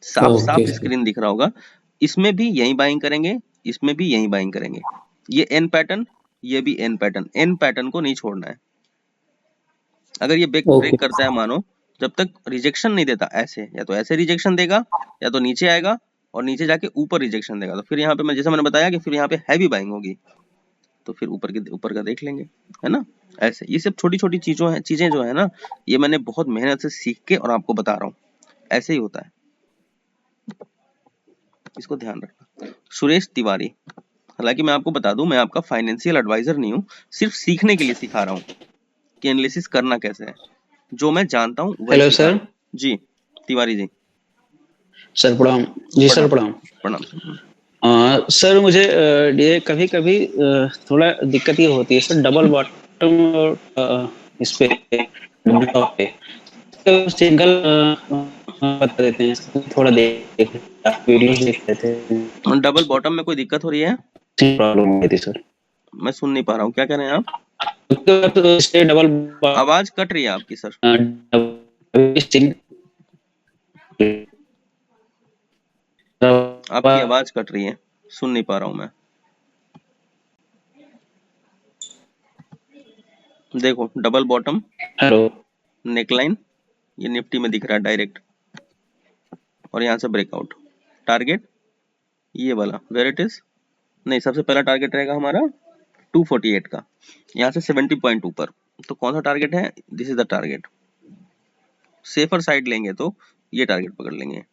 साफ साफ स्क्रीन दिख रहा होगा, इसमें भी यही बाइंग करेंगे, इसमें भी यही बाइंग करेंगे। ये एन पैटर्न, ये भी एन पैटर्न, एन पैटर्न को नहीं छोड़ना है। अगर ये ब्रेक करता है, मानो जब तक रिजेक्शन नहीं देता, ऐसे या तो ऐसे रिजेक्शन देगा, या तो नीचे आएगा और नीचे जाके ऊपर रिजेक्शन देगा, तो फिर यहाँ पे मैं जैसे मैंने बताया कि फिर यहाँ पे हैवी बाइंग होगी, तो फिर ऊपर का देख लेंगे, है ना। ऐसे ये सब छोटी छोटी चीजें जो है ना, ये मैंने बहुत मेहनत से सीख के और आपको बता रहा हूँ, ऐसे ही होता है, इसको ध्यान रखना। सुरेश तिवारी, हालांकि मैं आपको बता दूं, मैं आपका फाइनेंशियल एडवाइजर नहीं हूँ, सिर्फ सीखने के लिए सिखा रहा हूँ कि एनालिसिस करना कैसे है। जो मैं जानता हूँ वही। Hello sir. जी तिवारी जी। सर प्रणाम। जी सर प्रणाम। प्रणाम। सर मुझे ये कभी कभी थोड़ा दिक्कत ये होती है सर, डबल बॉटम और इस पे टॉप पे तो सिंगल बता देते हैं, थोड़ा देख वीडियो देख लेते हैं। डबल बॉटम में कोई दिक्कत हो रही है? प्रॉब्लम हो रही थी सर। मैं सुन नहीं पा रहा हूँ, क्या कह रहे हैं आप? तो इससे डबल आवाज कट रही है आपकी सर, आपकी आवाज कट रही है, सुन नहीं पा रहा हूं मैं। देखो डबल बॉटम, हेलो, नेकलाइन, ये निफ्टी में दिख रहा है डायरेक्ट, और यहाँ से ब्रेकआउट। टारगेट ये वाला, वेयर इट इज, नहीं सबसे पहला टारगेट रहेगा हमारा 248 का, यहाँ से 70 पॉइंट ऊपर। तो कौन सा टारगेट है, this is the target. Safer side लेंगे तो ये टारगेट पकड़ लेंगे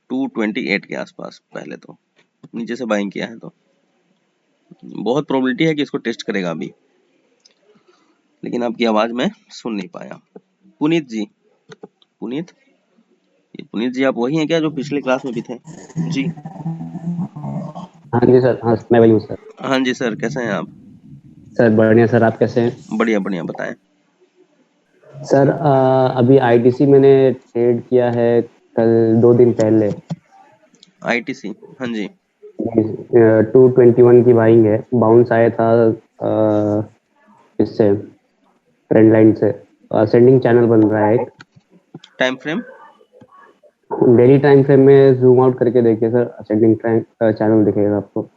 228 के आसपास। पहले तो नीचे से बाइंग किया है तो बहुत प्रोबेबिलिटी है कि इसको टेस्ट करेगा अभी, लेकिन आपकी आवाज में सुन नहीं पाया। पुनीत जी, पुनीत, ये पुनीत जी आप वही हैं क्या जो पिछले क्लास में भी थे जी? हाँ जी सर, हाँ मैं वही हूँ सर। हाँ जी सर, कैसे हैं आप? सर बढ़िया सर, आप कैसे हैं? बढ़िया बढ़िया, बताएं सर। अभी आईटीसी मैंने ट्रेड किया है कल 2 दिन पहले। आईटीसी, हाँ जी। 221 की बाइंग है, बाउंस आया था इससे ट्रेंड लाइन से, असेंडिंग चैनल बन रहा है। एक time frame, daily time frame में जूम आउट करके देखिए सर, असेंडिंग चैनल दिखेगा आपको।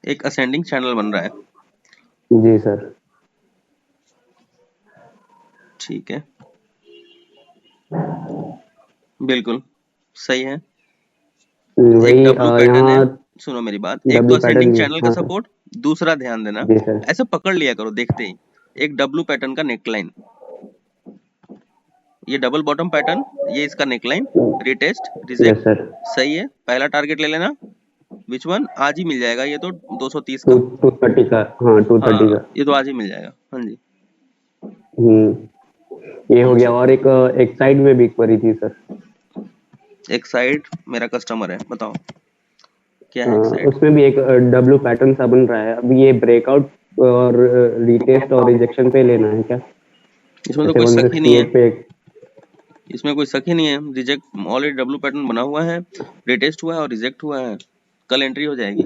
एक असेंडिंग चैनल बन रहा है जी सर। ठीक है, बिल्कुल सही है। वही एक डब्लू पैटर्न है, यहाँ सुनो मेरी बात, एक तो असेंडिंग चैनल का सपोर्ट, दूसरा ध्यान देना ऐसे पकड़ लिया करो देखते ही, एक डब्लू पैटर्न का नेकलाइन, ये डबल बॉटम पैटर्न, ये इसका नेकलाइन, रिटेस्ट, रिजेक्ट, सही है। पहला टारगेट ले लेना, विच वन, आज ही मिल जाएगा ये तो 230 का, 230 का, हाँ 230 का, ये तो आज ही मिल जाएगा। हाँ जी, ये हो गया। और एक साइड में भी क्वेरी थी सर। एक साइड मेरा कस्टमर है, बताओ क्या है? उसमें भी एक डब्ल्यू पैटर्न सा बन रहा है, अभी ये ब्रेकआउट और रिटेस्ट और रिजेक्शन पे लेना है क्या? इसमें तो कोई शक ही नहीं है, इसमें कोई शक ही नहीं है। रिजेक्ट ऑलरेडी डब्ल्यू पैटर्न बना हुआ है, रिटेस्ट हुआ है और रिजेक्ट हुआ है, कल एंट्री हो जाएगी।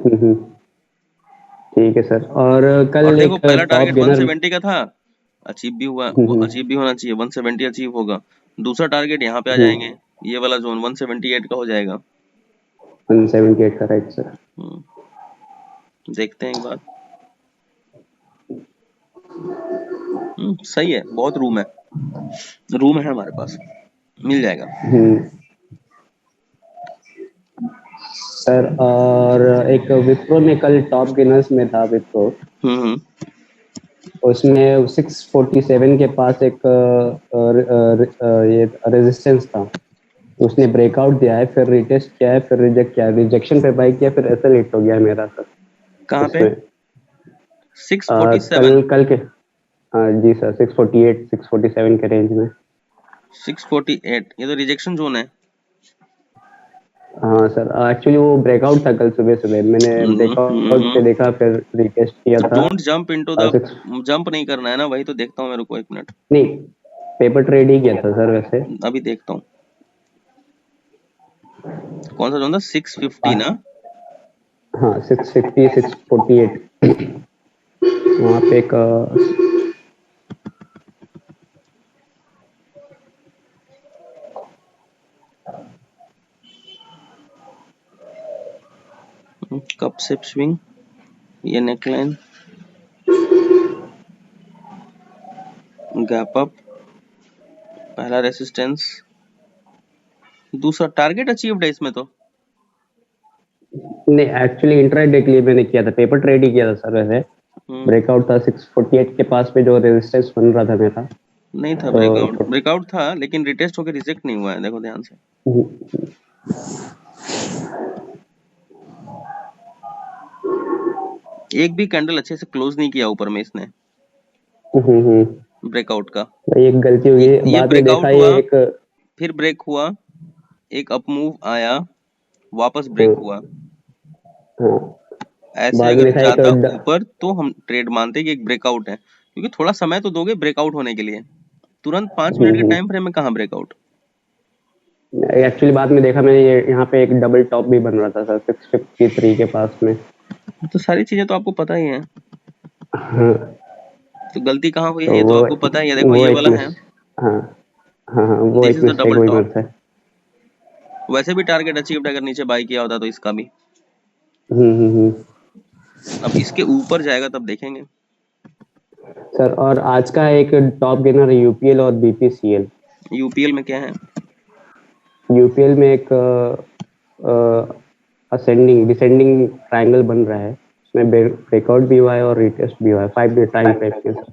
ठीक है सर। और कल और देखो पहला टारगेट 170 का था, अचीव भी हुआ, वो अचीव भी होना चाहिए, 170 अचीव होगा। दूसरा टारगेट यहाँ पे आ जाएंगे, ये वाला जोन 178 का हो जाएगा। 178 का, राइट सर। देखते हैं एक बार। सही है, बहुत रूम है, रूम है हमारे पास, मिल जाएगा सर। और एक विप्रो में कल टॉप गेनर्स में था विप्रो, उसमें 647 के पास एक ये रेजिस्टेंस था, उसने ब्रेकआउट दिया है, फिर रिटेस्ट किया है, फिर रिजेक्ट किया है, रिजेक्शन पे बाई किया, फिर ऐसा हिट हो गया मेरा सर। कहाँ पे? 647 कल के, जी सर, 648 647 के रेंज में। 648, ये तो रिजेक्शन जोन है। हाँ सर, एक्चुअली वो ब्रेकआउट था कल सुबह सुबह, मैंने ब्रेकआउट पे देखा, फिर रिटेस्ट किया था। Don't jump into the, jump नहीं करना है ना, वही तो देखता हूँ, मेरे को एक मिनट। नहीं, पेपर ट्रेड ही किया था सर वैसे। अभी देखता हूँ कौन सा जोन था, 650 ना? हाँ 650 648 वहाँ पे एक कप सिप स्विंग, ये नेकलाइन, गैप अप, पहला रेसिस्टेंस, दूसरा टारगेट अचीव्ड है इसमें तो। नहीं, एक्चुअली इंट्राडे के लिए मैंने किया था, पेपर ट्रेड ही किया था सर वैसे। ब्रेकआउट था 648 के पास पे, जो रेजिस्टेंस बन रहा था मेरा। नहीं था ब्रेकआउट था, लेकिन रिटेस्ट होकर रिजेक्ट नहीं हुआ है, देखो ध्यान से। एक भी कैंडल अच्छे से क्लोज नहीं किया ऊपर में इसने, ब्रेकआउट का। एक गलती हुई, बाद में देखा ये एक, फिर ब्रेक हुआ, एक अप मूव आया, वापस ब्रेक हुआ, ऐसे अगर जाता ऊपर तो हम ट्रेड मानते कि एक ब्रेकआउट है, क्योंकि थोड़ा समय तो दोगे ब्रेकआउट होने के लिए, तुरंत 5 मिनट के टाइम फ्रेम में कहाँ ब्रेकआउट। एक्चुअली बाद में देखा मैंने, ये यहाँ पे एक डबल टॉप भी बन रहा था सर 653 के पास में। तो सारी चीजें तो आपको पता ही है। हाँ, तो गलती कहाँ हुई है तो ये तो वो आपको पता है। ये देखो वो ये एक वाला मिस है, हाँ हाँ वो दिस एक इज द मिस्टेक डबल हुई मेरे टॉप। से। वैसे भी टारगेट अचीव्ड अगर नीचे बाई किया होता तो इसका भी। हम्म। अब इसके ऊपर जाएगा तब देखेंगे। सर और आज का एक टॉप गेनर है यूपीएल और बीपीसीएल। यूपीएल में क्या है? यूपीएल में एक असेंडिंग डिसेंडिंग ट्रायंगल बन रहा है, उसमें ब्रेकआउट भी हुआ है और रिटेस्ट भी हुआ है 5 डे टाइम फ्रेम के साथ।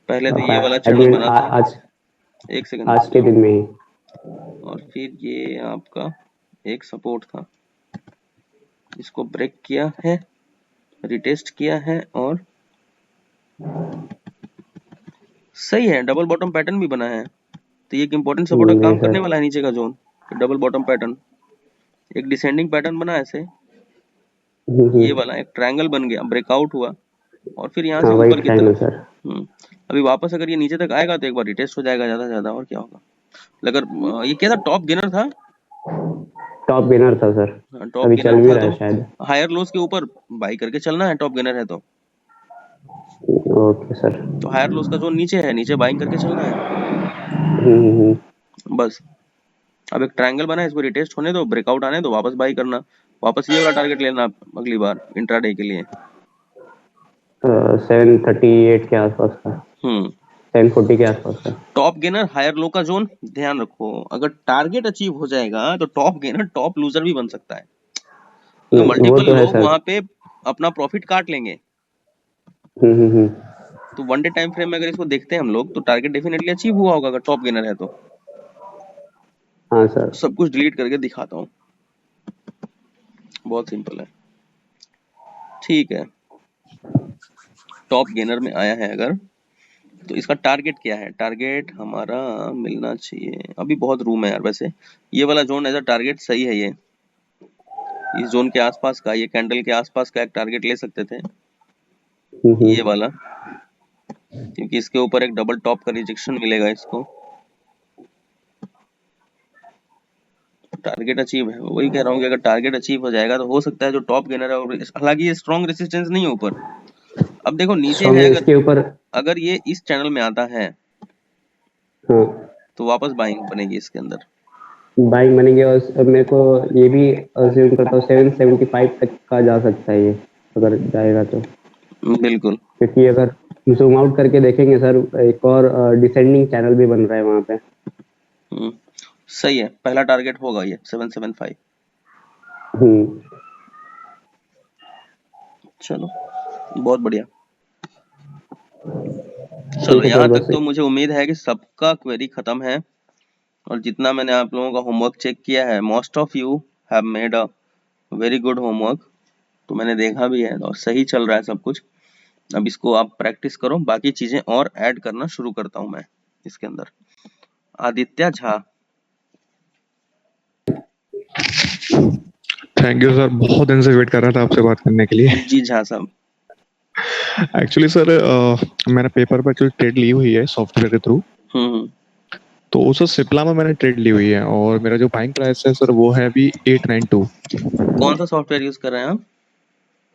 पहले तो ये वाला चैनल बना था, आज एक सेकंड आज के दिन में ही, और फिर ये आपका एक सपोर्ट था, इसको ब्रेक किया है, रिटेस्ट किया है और सही है, डबल बॉटम पैटर्न भी बना है। तो ये एक इंपॉर्टेंट सपोर्ट का काम करने वाला है नीचे का जोन, डबल बॉटम पैटर्न, एक डिसेंडिंग पैटर्न बना ऐसे, ये वाला एक ट्रायंगल बन गया, ब्रेकआउट हुआ और फिर यहाँ से ऊपर की तरफ। अभी वापस अगर ये नीचे तक आएगा तो एक बार रिटेस्ट हो जाएगा ज्यादा से ज्यादा, और क्या होगा। अगर ये क्या था, टॉप गेनर था, टॉप गेनर था सर, टॉप अभी चल गेनर भी था रहा है तो शायद। हायर लोस के ऊपर बाई करके चलना है, टॉप गेनर है तो। Okay sir. तो हायर लोस का जोन नीचे है, नीचे बाइंग करके चलना है। बस। अब एक ट्रायंगल बना है, इसको रिटेस्ट होने दो, ब्रेकआउट आने दो, वापस बाई करना, वापस ये वाला टारगेट लेना अगली बार इंट्राडे के लिए 738 के आसपास का, 740 के आसपास का। टॉप गेनर हायर लो का जोन ध्यान रखो, अगर टारगेट अचीव हो जाएगा तो टॉप गेनर टॉप लूजर भी बन सकता है। तो मल्टीपल लोग वहां पे अपना प्रॉफिट काट लेंगे। तो वन डे टाइम फ्रेम में अगर इसको देखते हैं हम लोग तो टारगेट डेफिनेटली अचीव हुआ होगा अगर टॉप गेनर है तो। हाँ सर, सब कुछ डिलीट करके दिखाता हूँ, बहुत सिंपल है। ठीक है, टॉप गेनर में आया है अगर, तो इसका टारगेट क्या है? टारगेट हमारा मिलना चाहिए, अभी बहुत रूम है यार। वैसे ये वाला जोन एज अ टारगेट सही है, ये इस जोन के आसपास का, ये कैंडल के आसपास का एक टारगेट ले सकते थे ये वाला, क्योंकि इसके ऊपर एक डबल टॉप का रिजेक्शन मिलेगा इसको। टारगेट अचीव है, वही कह रहा हूँ कि अगर टारगेट अचीव हो जाएगा तो हो सकता है जो टॉप गेनर है, और हालांकि ये स्ट्रॉन्ग रेसिस्टेंस नहीं है ऊपर। अब देखो नीचे है, अगर ये इस चैनल में आता है तो वापस बाइंग बनेगी इसके अंदर, बाइंग बनेगी। और मेरे को ये भी अज्यूम करता हूँ 775 तक का जा सकता है ये, अगर जाएगा तो। बिल्कुल, क्योंकि अगर जूम आउट करके देखेंगे सर, एक और डिसेंडिंग चैनल भी बन रहा है वहां पे। सही है, पहला टारगेट होगा ये 775। चलो बहुत बढ़िया। चलो यहाँ तक तो मुझे उम्मीद है कि सबका क्वेरी खत्म है, और जितना मैंने आप लोगों का होमवर्क चेक किया है, most of you have made a very good homework. तो मैंने देखा भी है और सही चल रहा है सब कुछ। अब इसको आप प्रैक्टिस करो, बाकी चीजें और ऐड करना शुरू करता हूं मैं इसके अंदर। Aditya Jha, thank you sir, बहुत दिन से वेट कर रहा था आपसे बात करने के लिए। जी झा साहब। एक्चुअली सर मैंने पेपर पर जो ट्रेड ली हुई है सॉफ्टवेयर के थ्रू, तो उस सिप्ला में मैंने ट्रेड ली हुई है, और मेरा जो बाइंग प्राइस है सर वो है अभी 892। कौन सा सॉफ्टवेयर यूज कर रहे हैं आप?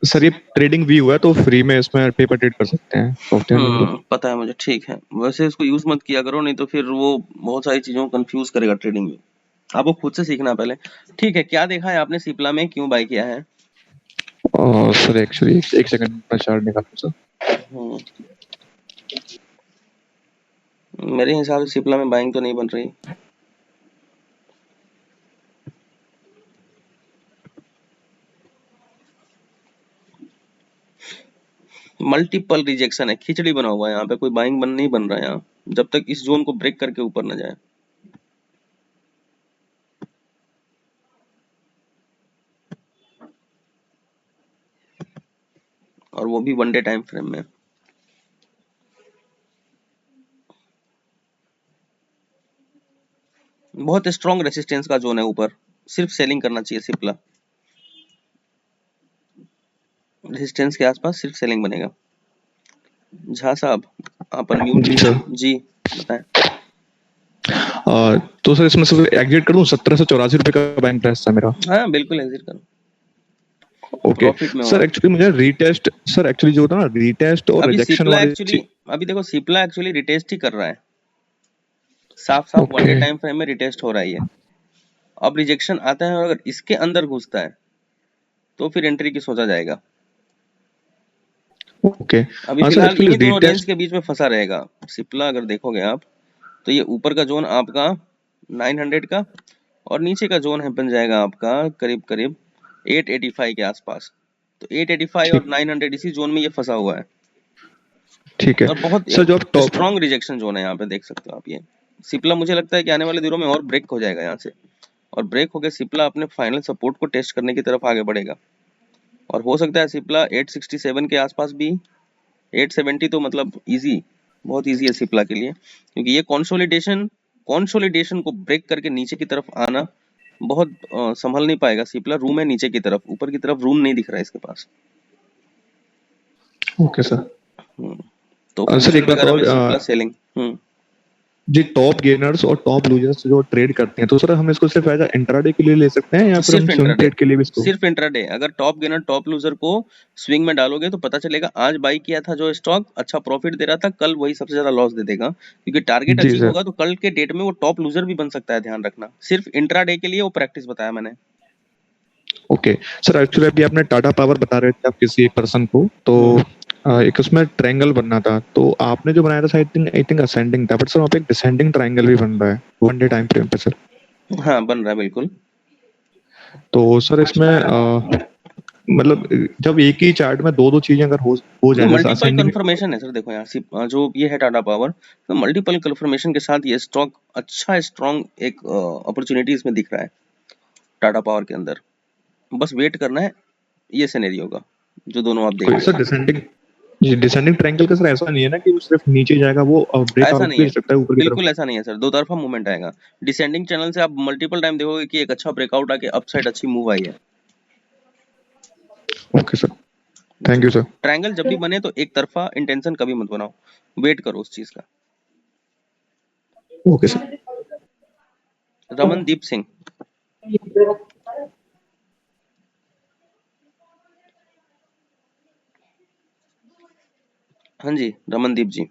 सर ये ट्रेडिंग व्यू है, तो फ्री में इसमें पेपर ट्रेड कर सकते हैं सॉफ्टवेयर। पता है मुझे, ठीक है। वैसे इसको यूज मत किया करो, नहीं तो फिर वो बहुत सारी चीजों को कंफ्यूज करेगा ट्रेडिंग में। आपको खुद से सीखना पहले। ठीक है, क्या देखा है आपने सिप्ला में, क्यों बाय किया है? सर एक्चुअली एक सेकंड मैं चार्ट निकालूं सर। मेरे हिसाब से सिप्ला में बाइंग तो नहीं बन रही। मल्टीपल रिजेक्शन है, खिचड़ी बना हुआ है यहाँ पे, कोई बाइंग नहीं बन रहा है यहाँ, जब तक इस जोन को ब्रेक करके ऊपर ना जाए। और वो भी वन डे टाइम फ्रेम में। बहुत स्ट्रॉन्ग रेसिस्टेंस का जोन है ऊपर, सिर्फ सेलिंग करना चाहिए सिप्ला। रेसिस्टेंस के आसपास सिर्फ सेलिंग बनेगा। झा साहब आप अनम्यूट जी बताएं। तो सर इसमें से एग्जिट कर दूं? 1784 रुपए का बैंक प्राइस था मेरा। हाँ बिल्कुल एग्जिट करो। ओके सर, एक्चुअली मुझे रीटेस्ट, सर एक्चुअली जो होता है ना रीटेस्ट और रिजेक्शन वाली एक्चुअली अभी देखो सिप्ला एक्चुअली रिटेस्ट ही कर रहा है, साफ वन डे टाइम फ्रेम में रिटेस्ट हो रहा है ये। अब रिजेक्शन आता है और अगर इसके अंदर घुसता है तो फिर एंट्री की सोचा जाएगा। ओके अभी फिलहाल इन्हीं दोनों रेंज के बीच में फंसा रहेगा सिप्ला। अगर देखोगे आप तो ये ऊपर का जोन आपका 900 का और नीचे का जोन है बन जाएगा आपका करीब करीब 885 के आसपास। तो 885 और 900 इसी जोन में ये फंसा हुआ है। ठीक है और बहुत सर, जो स्ट्रॉन्ग रिजेक्शन जोन है यहाँ पे, देख सकते हो आप। ये सिप्ला मुझे लगता है कि आने वाले दिनों में और ब्रेक हो जाएगा यहाँ से, और ब्रेक होकर सिप्ला अपने फाइनल सपोर्ट को टेस्ट करने की तरफ आगे बढ़ेगा। और हो सकता है सिप्ला 867 के आसपास भी, 870 तो मतलब इजी, बहुत इजी है सिप्ला के लिए, क्योंकि ये कंसोलिडेशन को ब्रेक करके नीचे की तरफ आना बहुत संभल नहीं पाएगा सिप्ला। रूम है नीचे की तरफ, ऊपर की तरफ रूम नहीं दिख रहा है इसके पास। Okay sir. तो सर एक बात और, सेलिंग जी टॉप गेनर्स और टॉप लूजर्स जो ट्रेड करते हैं, तो सर हम इसको सिर्फ एज इंट्राडे के लिए ले सकते हैं या फिर हम स्विंग ट्रेड के लिए भी इसको? सिर्फ इंट्राडे। अगर टॉप गेनर टॉप लूजर को स्विंग में डालोगे तो पता चलेगा आज बाई किया था जो स्टॉक अच्छा प्रॉफिट दे रहा था, कल वही सबसे ज्यादा लॉस दे देगा, क्योंकि टारगेट अचीव होगा तो कल के डेट में वो टॉप लूजर भी बन सकता है, ध्यान रखना। सिर्फ इंट्राडे के लिए वो प्रैक्टिस बताया मैंने। ओके सर, एक्चुअली अभी आपने टाटा पावर बता रहे थे आप किसी एक पर्सन को, तो एक उसमें ट्रायंगल बनना था, तो आपने जो बनाया था आई थिंक असेंडिंग था, बट सर वहाँ पे एक डिसेंडिंग ट्रायंगल भी बन रहा है वन डे टाइम फ्रेम पे सर। हाँ बन रहा है बिल्कुल। तो सर इसमें मतलब जब एक ही चार्ट में दो चीजें अगर हो जाए, मल्टीपल कंफर्मेशन है सर। देखो यहाँ जो ये है टाटा पावर, तो मल्टीपल कंफर्मेशन के साथ ये स्टॉक अच्छा स्ट्रॉन्ग एक अपॉर्चुनिटी इसमें दिख रहा है टाटा पावर के अंदर। बस वेट करना है ये सिनेरियो का, जो दोनों आप देख रहे हैं। डिसेंडिंग ट्रायंगल का सर ऐसा नहीं है ना कि वो सिर्फ नीचे जाएगा, वो ब्रेक आउट भी सकता है ऊपर की तरफ? बिल्कुल ऐसा नहीं है सर, दो तरफा मूवमेंट आएगा। डिसेंडिंग चैनल से आप मल्टीपल टाइम देखोगे कि एक अच्छा ब्रेकआउट आके अपसाइड अच्छी मूव आई है। Okay sir, thank you sir. Triangle जब भी बने तो एक तरफा इंटेंशन कभी मत बनाओ, वेट करो उस चीज का। Okay sir. रमनदीप सिंह। हाँ जी Ramandeep ji.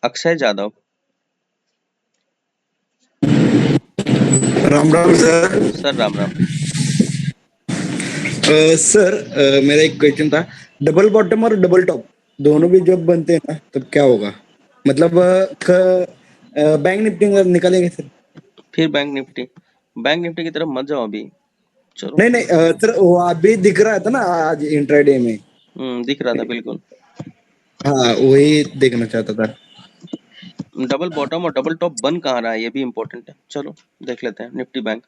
Akshay Jadhav. Ram Ram sir. Sir Ram Ram. Sir मेरा एक क्वेश्चन था, डबल बॉटम और डबल टॉप दोनों भी जब बनते हैं ना तब क्या होगा? मतलब बैंक निफ्टी निकालेंगे सर? फिर बैंक निफ्टी की तरफ मत जाओ अभी, चलो। नहीं सर, वो अभी दिख रहा था ना आज इंट्राडे में। दिख रहा था बिल्कुल। हाँ वही देखना चाहता था। डबल बॉटम और डबल टॉप बन कहाँ रहा है ये भी इम्पोर्टेंट है, चलो देख लेते हैं। निफ्टी बैंक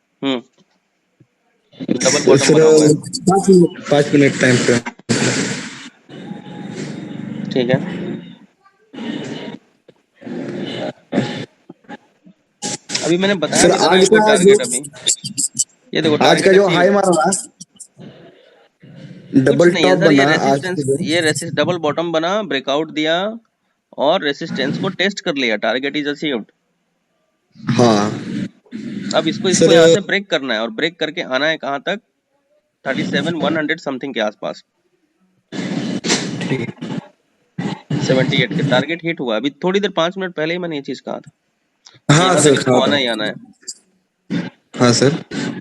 डबल बॉटम बना हुआ है। 5 मिनट टाइम पे। ठीक है, अभी मैंने बताया सर आज का टारगेट। अभी ये देखो आज का जो हाई मारा ना डबल टॉप बना, ये डबल बॉटम बना, ब्रेकआउट दिया और रेसिस्टेंस को टेस्ट कर लिया, टारगेट इज अचीव्ड। हाँ अब इसको यहाँ से ब्रेक करना है और ब्रेक करके आना है कहाँ तक? 37,100 समथिंग के आसपास। 78 के टारगेट हिट हुआ। अभी थोड़ी देर 5 मिनट पहले ही मैंने ये चीज कहा था। हाँ सर, आना ही आना है। हाँ सर।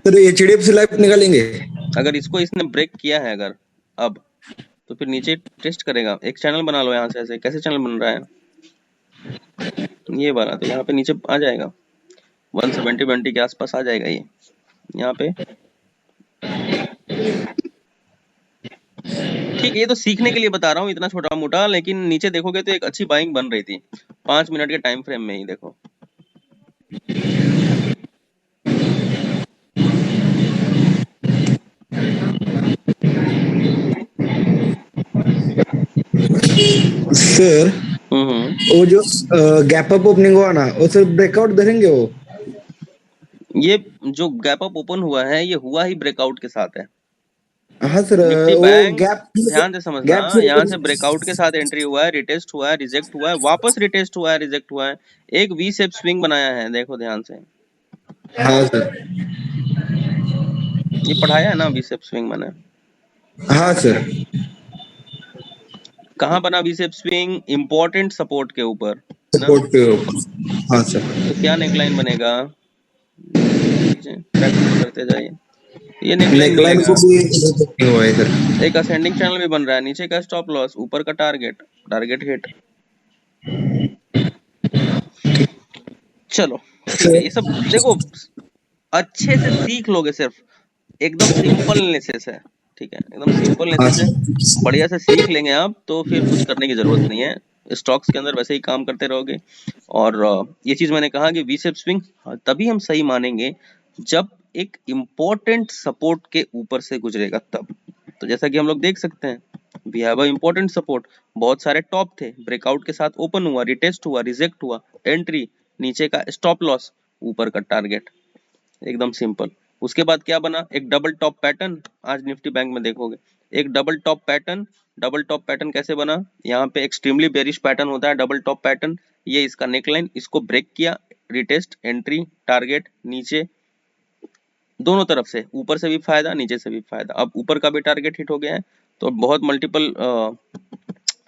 तो एचडीएफसी लाइफ निकालेंगे? अगर इसको इसने ब्रेक किया है अगर अब, तो फिर नीचे टेस्ट करेगा। एक चैनल बना लो यहाँ से। ऐसे कैसे चैनल बन रहा है ये वाला? तो यहाँ पे नीचे आ जाएगा 170-20 के आसपास आ जाएगा ये यहाँ पे। ठीक है, ये तो सीखने के लिए बता रहा हूँ इतना छोटा मोटा, लेकिन नीचे देखोगे तो एक अच्छी बाइंग बन रही थी 5 मिनट के टाइम फ्रेम में ही। देखो सर वो जो गैप अप ओपनिंग हुआ ना, वो सर ब्रेकआउट धरेंगे? वो ये जो गैप अप ओपन हुआ है ये हुआ ही ब्रेकआउट के साथ है। हाँ सर, निफ्टी वो बैंक गैप ध्यान से समझना, यहाँ से ब्रेकआउट के साथ एंट्री हुआ है, रिटेस्ट हुआ है, रिजेक्ट हुआ है, वापस रिटेस्ट हुआ है, रिजेक्ट हुआ है, एक वी शेप स्विंग बनाया है, देखो ध्यान से। हाँ सर, ये पढ़ाया है ना वी शेप स्विंग मैंने। हाँ सर, कहाँ बना V shape swing? Important support के ऊपर ना। सपोर्ट पे ऊपर। हाँ सर, तो क्या नेकलाइन बनेगा? प्रैक्टिस करते जाइए, ये नेकलाइन नेकलाइन मिलेगा। को भी हुआ है सर। एक असेंडिंग चैनल भी बन रहा है, नीचे का स्टॉप लॉस, ऊपर का टारगेट, टारगेट हिट। चलो ठीक है, ये सब देखो अच्छे से सीख लोगे, सिर्फ एकदम सिंपल एनालिसिस है, ठीक है, एकदम सिंपल एनालिसिस है, बढ़िया से सीख लेंगे आप तो फिर कुछ करने की जरूरत नहीं है, स्टॉक्स के अंदर वैसे ही काम करते रहोगे। और ये चीज मैंने कहा कि वी शेप स्विंग तभी हम सही मानेंगे जब एक इम्पोर्टेंट सपोर्ट के ऊपर से गुजरेगा तब। तो जैसा कि हम लोग देख सकते हैं, we have a important support, बहुत सारे टॉप थे, ब्रेकआउट के साथ ओपन हुआ, रिटेस्ट हुआ, रिजेक्ट हुआ, एंट्री, नीचे का स्टॉप लॉस, ऊपर का टारगेट, एकदम सिंपल। उसके बाद क्या बना? एक डबल टॉप पैटर्न, आज निफ्टी बैंक में देखोगे एक double top pattern. Double top pattern कैसे बना? यहाँ पे एक्सट्रीमली बेरिश पैटर्न होता है डबल टॉप पैटर्न, ये इसका नेकलाइन, इसको ब्रेक किया, रिटेस्ट, एंट्री, टारगेट, नीचे, दोनों तरफ से, ऊपर से भी फायदा, नीचे से भी फायदा। अब ऊपर का भी टारगेट हिट हो गया है, तो बहुत मल्टीपल,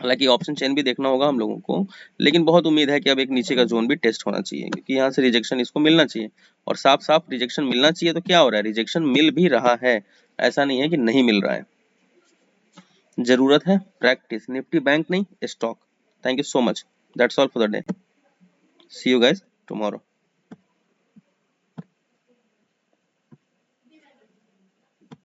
हालांकि ऑप्शन चेन भी देखना होगा हम लोगों को, लेकिन बहुत उम्मीद है कि अब एक नीचे का जोन भी टेस्ट होना चाहिए, क्योंकि यहाँ से रिजेक्शन इसको मिलना चाहिए, और साफ साफ रिजेक्शन मिलना चाहिए। तो क्या हो रहा है? रिजेक्शन मिल भी रहा है, ऐसा नहीं है कि नहीं मिल रहा है। जरूरत है प्रैक्टिस, निफ्टी बैंक नहीं, stock. Thank you so much, that's all for the day, see you guys tomorrow.